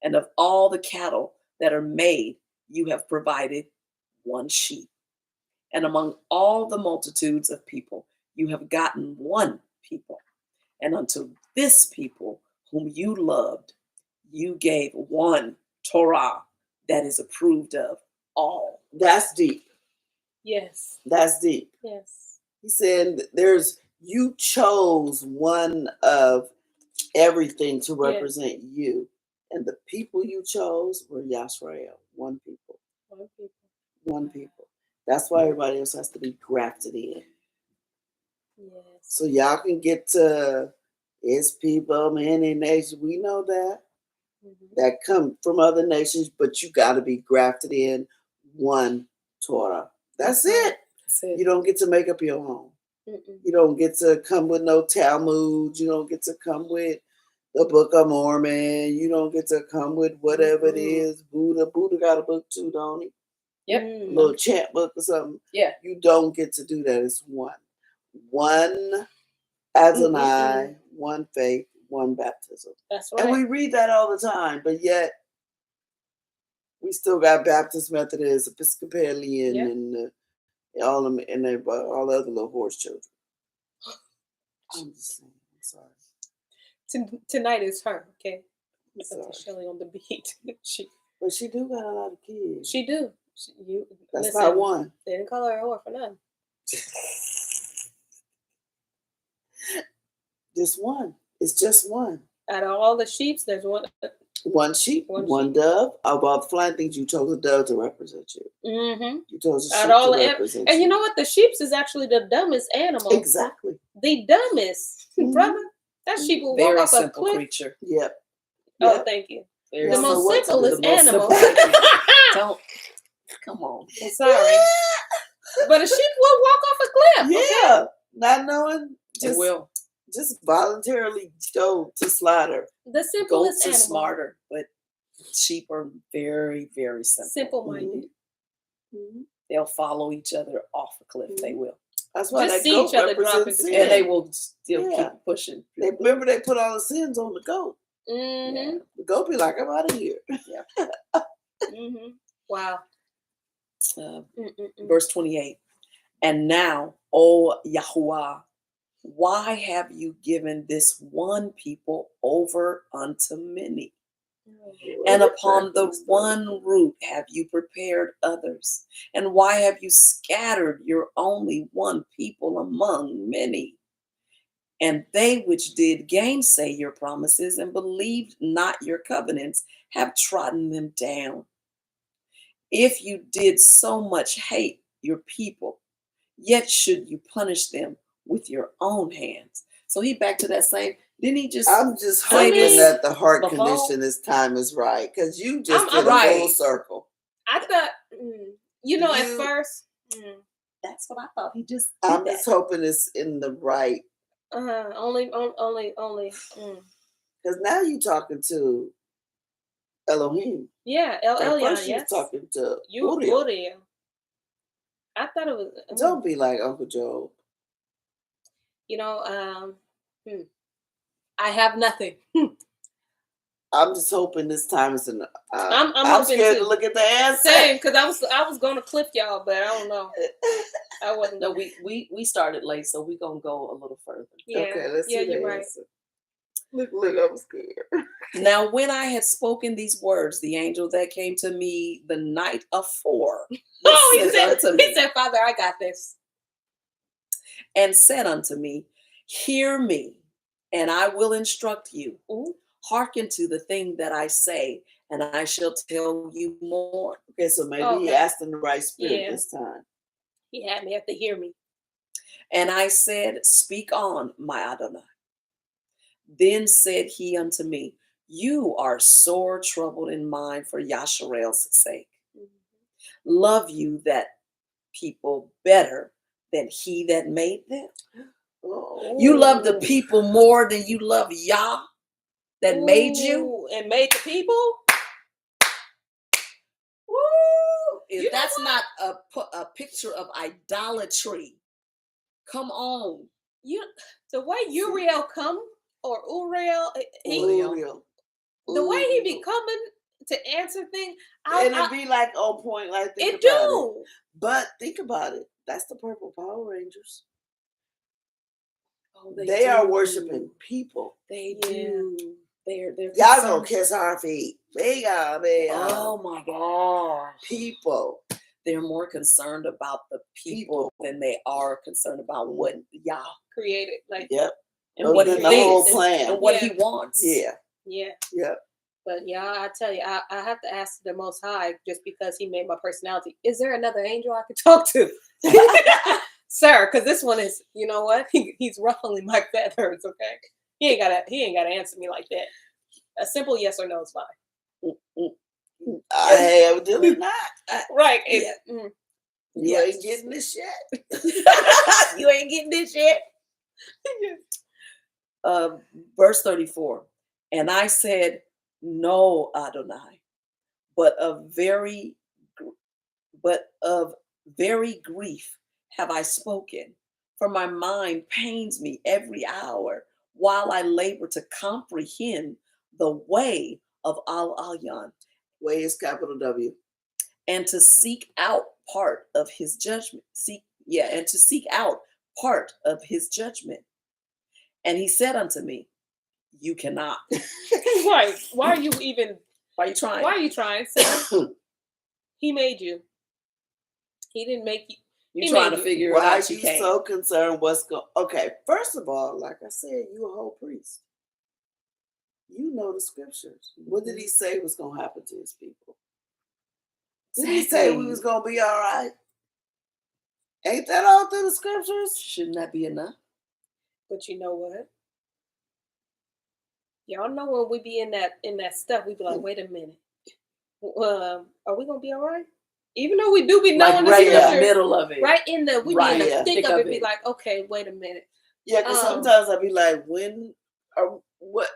Speaker 2: And of all the cattle that are made, you have provided one sheep. And among all the multitudes of people, you have gotten one people, and unto this people whom you loved, you gave one Torah that is approved of all.
Speaker 3: That's deep.
Speaker 1: Yes.
Speaker 3: That's deep.
Speaker 1: Yes.
Speaker 3: He said you chose one of everything to represent you. And the people you chose were Yashrael, one people.
Speaker 1: One people.
Speaker 3: One people. That's why everybody else has to be grafted in.
Speaker 1: Yes.
Speaker 3: So y'all can get to his people, many nations. We know that. That come from other nations, but you got to be grafted in one Torah. That's it.
Speaker 2: That's it.
Speaker 3: You don't get to make up your own.
Speaker 1: Mm-mm.
Speaker 3: You don't get to come with no Talmud. You don't get to come with the Book of Mormon. You don't get to come with whatever it is. Buddha got a book too, don't he?
Speaker 2: Yep.
Speaker 3: A little chant book or something.
Speaker 2: Yeah.
Speaker 3: You don't get to do that. It's one. One Adonai, one faith, one baptism.
Speaker 1: That's right.
Speaker 3: And we read that all the time, but yet we still got Baptist, Methodist, Episcopalian, and all them and all the other little horse children. I'm just saying. I'm sorry.
Speaker 1: Tonight is her, okay?
Speaker 3: I'm sorry.
Speaker 1: Shelly on the beat.
Speaker 3: But she do got a lot of kids.
Speaker 1: She do.
Speaker 3: That's not one.
Speaker 1: They didn't call her a whore for nothing.
Speaker 3: Just one. It's just one.
Speaker 1: Out of all the sheep, there's one.
Speaker 3: One sheep, one dove. Of all the flying things, you chose a dove to represent you.
Speaker 1: Mm-hmm.
Speaker 3: You chose a sheep
Speaker 1: to
Speaker 3: represent
Speaker 1: and you know what? The sheep is actually the dumbest animal.
Speaker 3: Exactly.
Speaker 1: The dumbest. Brother, that sheep will walk off a cliff.
Speaker 2: Creature.
Speaker 3: Yep.
Speaker 1: Oh, thank you.
Speaker 2: The
Speaker 1: most simplest animal.
Speaker 2: Don't. Come on.
Speaker 1: I'm sorry. But a sheep will walk off a cliff.
Speaker 3: Yeah.
Speaker 1: Okay?
Speaker 3: Not knowing. Just voluntarily go to slaughter.
Speaker 1: The simplest
Speaker 2: Goats are
Speaker 1: animal.
Speaker 2: smarter, but sheep are very, very simple.
Speaker 1: Simple-minded.
Speaker 3: Mm-hmm.
Speaker 2: They'll follow each other off a cliff. They will.
Speaker 3: That's why
Speaker 1: just
Speaker 3: that
Speaker 1: see
Speaker 3: goat
Speaker 1: each other drop
Speaker 3: represents
Speaker 1: into
Speaker 3: sin.
Speaker 2: And they will still keep pushing.
Speaker 3: Remember they put all the sins on the goat.
Speaker 1: Mm-hmm.
Speaker 3: Yeah. The goat be like, I'm out of here.
Speaker 2: Yeah.
Speaker 1: Mm-hmm. Wow.
Speaker 2: Verse 28. And now, O Yahuwah, why have you given this one people over unto many? And upon the one root have you prepared others? And why have you scattered your only one people among many? And they which did gainsay your promises and believed not your covenants have trodden them down. If you did so much hate your people, yet should you punish them with your own hands. So he back to that same, didn't he just
Speaker 3: I'm just hoping that the heart condition this time is right. Because you just did a full circle.
Speaker 1: I thought, at first.
Speaker 2: That's what I thought. He just
Speaker 3: I'm just hoping it's in the right.
Speaker 1: Only.
Speaker 3: Because now you're talking to Elohim.
Speaker 1: Yeah,
Speaker 3: First you was talking to Uriel.
Speaker 1: I thought it was.
Speaker 3: Don't be like Uncle Job.
Speaker 1: I have nothing.
Speaker 3: I'm just hoping this time is in.
Speaker 1: I'm
Speaker 3: scared to look at the answer.
Speaker 1: Same, because I was going to clip y'all, but I don't know. I wasn't.
Speaker 2: No, we started late, so we're gonna go a little further.
Speaker 1: Yeah.
Speaker 3: Okay, let's see the
Speaker 1: you're
Speaker 3: answer. Right. Look, I'm scared.
Speaker 2: Now, when I had spoken these words, the angel that came to me the night afore.
Speaker 1: He said, Father, I got this.
Speaker 2: And said unto me, hear me, and I will instruct you. Hearken to the thing that I say, and I shall tell you more.
Speaker 3: Okay, so maybe he asked in the right spirit this time.
Speaker 1: He had me have to hear me.
Speaker 2: And I said, speak on, my Adonai. Then said he unto me, you are sore troubled in mind for Yasharel's sake. Love you that people better than he that made them. You love the people more than you love Yah that made you
Speaker 1: and made the people.
Speaker 2: If that's not a picture of idolatry, come on.
Speaker 1: The way Uriel come or Uriel, the way he be coming to answer things,
Speaker 3: and it be like on point, like
Speaker 1: it do.
Speaker 3: But think about it. That's the Purple Power Rangers.
Speaker 2: Oh,
Speaker 3: they are worshiping people.
Speaker 2: They
Speaker 1: Yeah.
Speaker 2: do. They're
Speaker 3: Y'all
Speaker 2: concerned.
Speaker 3: gonna kiss our feet. They got me.
Speaker 2: Oh my gosh.
Speaker 3: People.
Speaker 2: They're more concerned about the people than they are concerned about what Yah
Speaker 1: Created. Like,
Speaker 3: Yep.
Speaker 2: and what he
Speaker 3: the whole
Speaker 2: thinks
Speaker 3: plan.
Speaker 2: and what
Speaker 1: Yeah.
Speaker 2: he wants.
Speaker 3: Yeah.
Speaker 1: yeah.
Speaker 3: Yep.
Speaker 1: But yeah, I tell you, I have to ask the Most High just because He made my personality. Is there another angel I could talk to, sir? Because this one is, you know what? He's ruffling my feathers. Okay, he ain't gotta answer me like that. A simple yes or no is fine.
Speaker 3: I evidently not.
Speaker 1: Right?
Speaker 2: Yeah.
Speaker 1: Mm.
Speaker 3: You
Speaker 2: Yes.
Speaker 3: ain't getting this yet.
Speaker 2: You ain't getting this yet. Verse 34. And I said, no, Adonai, but of very grief have I spoken, for my mind pains me every hour while I labor to comprehend the way of Al-Alyan,
Speaker 3: Way is capital W.
Speaker 2: and to seek out part of his judgment. And to seek out part of his judgment. And he said unto me, you cannot.
Speaker 1: Right? Why are you even?
Speaker 2: Why are you trying?
Speaker 1: Why are you trying, sir? He made you. He didn't make you.
Speaker 2: You're
Speaker 1: He
Speaker 2: trying
Speaker 1: made
Speaker 2: to
Speaker 1: you.
Speaker 2: figure it
Speaker 3: Why are
Speaker 2: out. You
Speaker 3: you
Speaker 2: can't.
Speaker 3: so concerned what's going? Okay, first of all, like I said, you a whole priest. You know the scriptures. What did he say was going to happen to his people? Did he say we was going to be all right? Ain't that all through the scriptures?
Speaker 2: Shouldn't that be enough?
Speaker 1: But you know what? Y'all know when we be in that stuff, we be like, wait a minute. Are we gonna be all right? Even though we do be knowing
Speaker 2: Like
Speaker 1: the
Speaker 2: right in the
Speaker 1: scripture,
Speaker 2: middle of it.
Speaker 1: right in the we
Speaker 2: Right,
Speaker 1: be in
Speaker 2: yeah.
Speaker 1: the thick
Speaker 2: Thick
Speaker 1: of
Speaker 2: of
Speaker 1: it, be
Speaker 2: it.
Speaker 1: like, okay, wait a minute.
Speaker 3: Yeah, because sometimes I be like, when or what?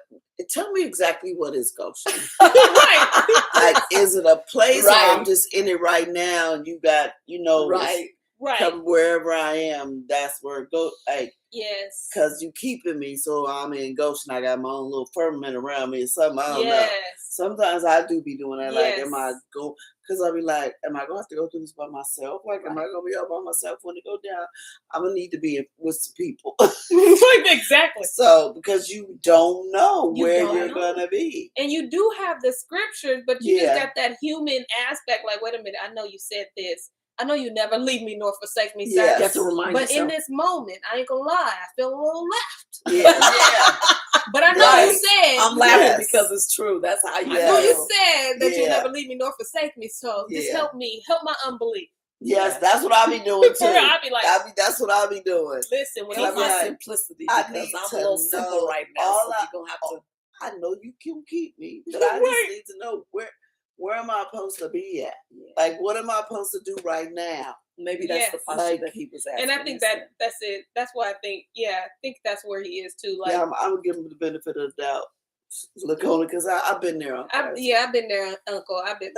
Speaker 3: Tell me exactly what is Goshen.
Speaker 1: Right.
Speaker 3: Like, is it a place or
Speaker 2: Right.
Speaker 3: I'm just in it right now and you got,
Speaker 2: Right.
Speaker 1: Right.
Speaker 3: come wherever I am, that's where it goes. Like,
Speaker 1: Yes.
Speaker 3: because you keeping me, so I'm in Goshen. I got my own little firmament around me or something. I don't know.
Speaker 1: Yes.
Speaker 3: Sometimes I do be doing that.
Speaker 1: Yes.
Speaker 3: Like, am I go? Because I be like, am I going to have to go through this by myself? Like, am I going to be all by myself when it go down? I'm going to need to be with some people.
Speaker 1: Exactly.
Speaker 3: So, because you don't know
Speaker 1: You
Speaker 3: where
Speaker 1: don't
Speaker 3: you're
Speaker 1: know.
Speaker 3: going to be.
Speaker 1: And you do have the scriptures, but you
Speaker 3: Yeah.
Speaker 1: just got that human aspect. Like, wait a minute, I know you said this. I know you never leave me nor forsake me, sir.
Speaker 3: Yes.
Speaker 2: You have to remind
Speaker 1: But in
Speaker 2: yourself.
Speaker 1: this moment, I ain't gonna lie, I feel a little left.
Speaker 3: Yeah. Yeah.
Speaker 1: But I know you
Speaker 3: Right.
Speaker 1: said
Speaker 2: I'm laughing
Speaker 3: Yes.
Speaker 2: because it's true. That's how you
Speaker 1: I know you
Speaker 2: feel.
Speaker 1: said that you
Speaker 3: Yeah.
Speaker 1: never leave me nor forsake me. So just
Speaker 3: Yeah.
Speaker 1: help me, help my unbelief.
Speaker 3: Yes, that's what I be doing too.
Speaker 1: I be like,
Speaker 3: That's what I be doing.
Speaker 1: listen, when
Speaker 2: Help
Speaker 1: he
Speaker 2: my
Speaker 3: like,
Speaker 2: simplicity
Speaker 3: I
Speaker 2: because
Speaker 3: need
Speaker 2: I'm
Speaker 3: to
Speaker 2: a little
Speaker 3: know
Speaker 2: simple right now.
Speaker 3: all
Speaker 2: So you're gonna have to.
Speaker 3: I know you can keep me, but I
Speaker 1: Right.
Speaker 3: just need to know where am I supposed to be at?
Speaker 2: Yeah.
Speaker 3: Like, what am I supposed to do right now?
Speaker 2: Maybe that's the
Speaker 1: Yes.
Speaker 2: posture
Speaker 3: Like,
Speaker 2: that he was asking.
Speaker 1: and I think that's it. That's why I think that's where he is too. Like,
Speaker 3: Yeah, I'm gonna give him the benefit of the doubt. Look on it, because I've been there.
Speaker 1: I've been there, Uncle. I've been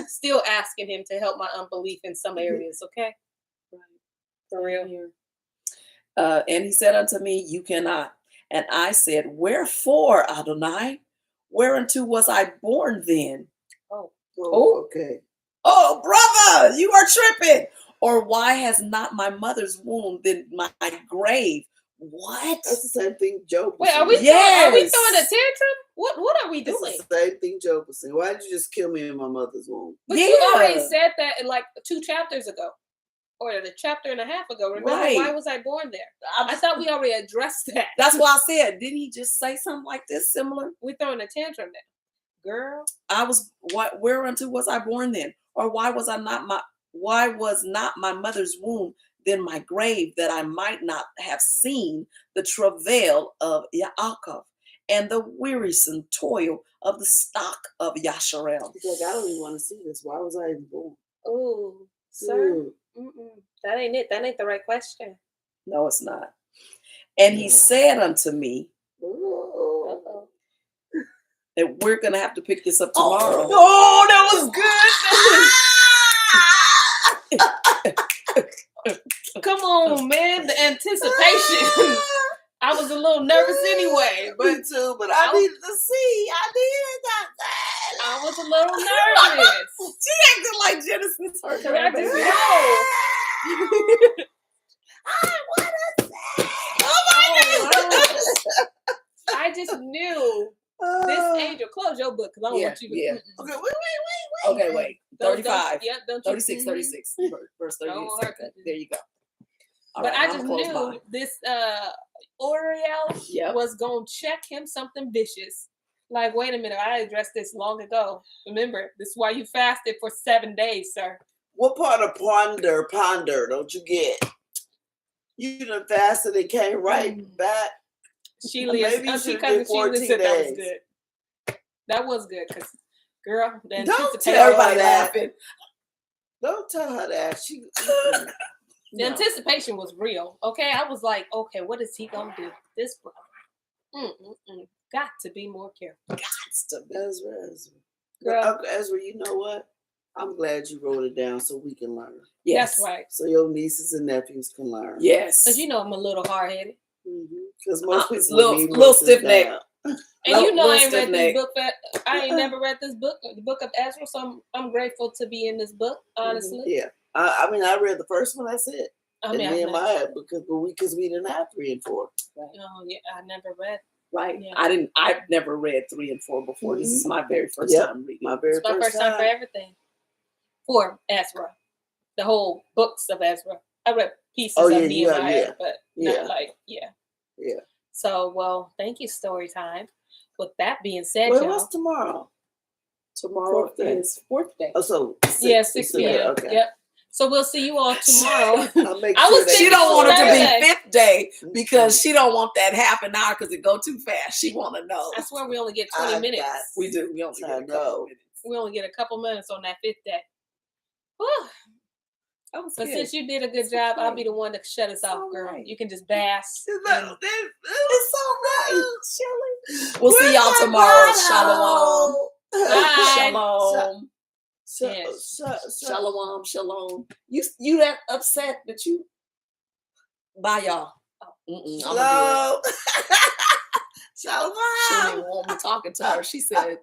Speaker 1: still asking him to help my unbelief in some areas. Okay, for real.
Speaker 2: And he said unto me, you cannot. And I said, wherefore, Adonai? Whereunto was I born then?
Speaker 3: Oh, okay.
Speaker 2: Oh, brother, you are tripping. Or why has not my mother's womb been my grave? What?
Speaker 3: That's the same thing Job was
Speaker 1: Wait, are we
Speaker 3: saying.
Speaker 2: Yes.
Speaker 1: throwing a tantrum? What are we
Speaker 3: It's
Speaker 1: doing?
Speaker 3: the same thing Job was saying. Why did you just kill me in my mother's womb?
Speaker 1: But you already
Speaker 2: Yeah.
Speaker 1: said that in like 2 chapters ago, or the chapter and a half ago. Remember,
Speaker 2: Right.
Speaker 1: why was I born there? I thought we already addressed that.
Speaker 2: That's why I said, didn't he just say something like this similar?
Speaker 1: We're throwing a tantrum now, girl.
Speaker 2: Whereunto was I born then? Or why was not my mother's womb then my grave, that I might not have seen the travail of Yaakov and the wearisome toil of the stock of Yasharel?
Speaker 3: He's like, I don't even want to see this. Why was I even born?
Speaker 1: Oh, sir,
Speaker 3: Dude.
Speaker 1: that ain't it. That ain't the right question.
Speaker 2: No, it's not. And he said unto me,
Speaker 1: Uh-oh.
Speaker 2: that we're going to have to pick this up tomorrow.
Speaker 1: Oh, that was good. Come on, man. The anticipation. I was a little nervous anyway, but
Speaker 3: Me too, but I needed to see. I needed that.
Speaker 1: I was a little nervous.
Speaker 2: She acted like Genesis.
Speaker 1: I just know.
Speaker 3: I want to see.
Speaker 1: Oh I just knew this angel. Close your book because I don't want you to.
Speaker 2: Yeah.
Speaker 3: Okay, wait.
Speaker 2: Okay, wait.
Speaker 1: Don't-
Speaker 2: 35.
Speaker 1: Yeah, don't you?
Speaker 2: 36,
Speaker 1: Mhm.
Speaker 2: 36. Verse 36.
Speaker 1: Don't hurt
Speaker 2: Okay, there you go. All
Speaker 1: But
Speaker 2: right,
Speaker 1: I
Speaker 2: I'm
Speaker 1: just
Speaker 2: close
Speaker 1: knew
Speaker 2: by.
Speaker 1: this Oriel
Speaker 2: Yep.
Speaker 1: was gonna check him something vicious. Like, wait a minute, I addressed this long ago. Remember, this is why you fasted for 7 days, sir.
Speaker 3: What part of ponder don't you get? You done fasted and came right back.
Speaker 1: Sheila,
Speaker 3: Maybe you
Speaker 1: Auntie
Speaker 3: should've
Speaker 1: Cousin
Speaker 3: did
Speaker 1: Sheila
Speaker 3: 14
Speaker 1: said that was
Speaker 3: days.
Speaker 1: good. That was good, because, girl, the
Speaker 3: Don't
Speaker 1: anticipation,
Speaker 3: tell
Speaker 2: Everybody
Speaker 3: her that.
Speaker 2: laughing.
Speaker 3: Don't tell her that. She
Speaker 1: the
Speaker 2: No.
Speaker 1: anticipation was real. Okay, I was like, okay, what is he gonna do? This brother, got to be more careful.
Speaker 3: Ezra.
Speaker 1: Girl.
Speaker 3: Uncle Ezra, you know what? I'm glad you wrote it down so we can learn.
Speaker 2: Yes.
Speaker 1: That's right.
Speaker 3: So your nieces and nephews can learn.
Speaker 2: Yes.
Speaker 1: Because you know I'm a little hard headed.
Speaker 3: Because most people
Speaker 2: little-
Speaker 3: need
Speaker 2: little
Speaker 3: what's
Speaker 2: stiff-necked.
Speaker 3: down.
Speaker 1: And you know I ain't
Speaker 2: Little
Speaker 1: read this
Speaker 2: stiff-necked.
Speaker 1: book. I ain't never read this book, the book of Ezra. So I'm grateful to be in this book. Honestly,
Speaker 3: Yeah. I mean, I read the first one. That's it.
Speaker 1: I
Speaker 3: And
Speaker 1: mean, I've never,
Speaker 3: Nehemiah because we didn't have 3 and 4.
Speaker 1: oh yeah, I never read.
Speaker 2: Right.
Speaker 1: Yeah.
Speaker 2: I've never read 3 and 4 before. This is my very first
Speaker 3: Yep.
Speaker 2: time reading.
Speaker 3: My very
Speaker 1: It's my first time for everything. For Ezra, the whole books of Ezra. I read pieces
Speaker 3: Oh,
Speaker 1: of
Speaker 3: yeah, you have,
Speaker 1: Nehemiah,
Speaker 3: yeah.
Speaker 1: but
Speaker 3: Yeah.
Speaker 1: not like
Speaker 3: Yeah.
Speaker 1: So well, thank you, story time. With that being said,
Speaker 3: Well,
Speaker 1: y'all.
Speaker 3: what's tomorrow?
Speaker 2: Tomorrow
Speaker 3: Fourth day.
Speaker 2: is 4th day.
Speaker 3: Oh, so
Speaker 1: Yeah,
Speaker 3: you
Speaker 1: 6
Speaker 3: said
Speaker 1: p.m.
Speaker 3: that, Okay.
Speaker 1: Yep. So we'll see you all tomorrow.
Speaker 3: I'll make
Speaker 1: I
Speaker 3: sure
Speaker 1: was
Speaker 3: that
Speaker 2: She
Speaker 1: thinking
Speaker 2: don't want it to
Speaker 1: Thursday.
Speaker 2: be 5th day because she don't want that half an hour because it go too fast. She want to know.
Speaker 1: I swear we only get 20 minutes.
Speaker 2: We do. We only get a couple minutes.
Speaker 1: We only get a couple minutes on that 5th day. Whew.
Speaker 2: That was
Speaker 1: But
Speaker 2: good.
Speaker 1: since you did a good
Speaker 2: It's
Speaker 1: job, I'll
Speaker 2: okay.
Speaker 1: be the one to shut us
Speaker 2: It's
Speaker 1: off,
Speaker 2: all
Speaker 1: girl.
Speaker 2: right.
Speaker 1: You can just bask.
Speaker 3: It's all right, Shelly.
Speaker 2: We'll see y'all tomorrow. Shalom.
Speaker 1: Bye.
Speaker 2: Shalom.
Speaker 1: Yes.
Speaker 2: Shalom. Shalom. You that upset that you? Bye, y'all. I'm
Speaker 3: Hello.
Speaker 2: She didn't
Speaker 3: Shalom.
Speaker 2: even want me talking to her. She said,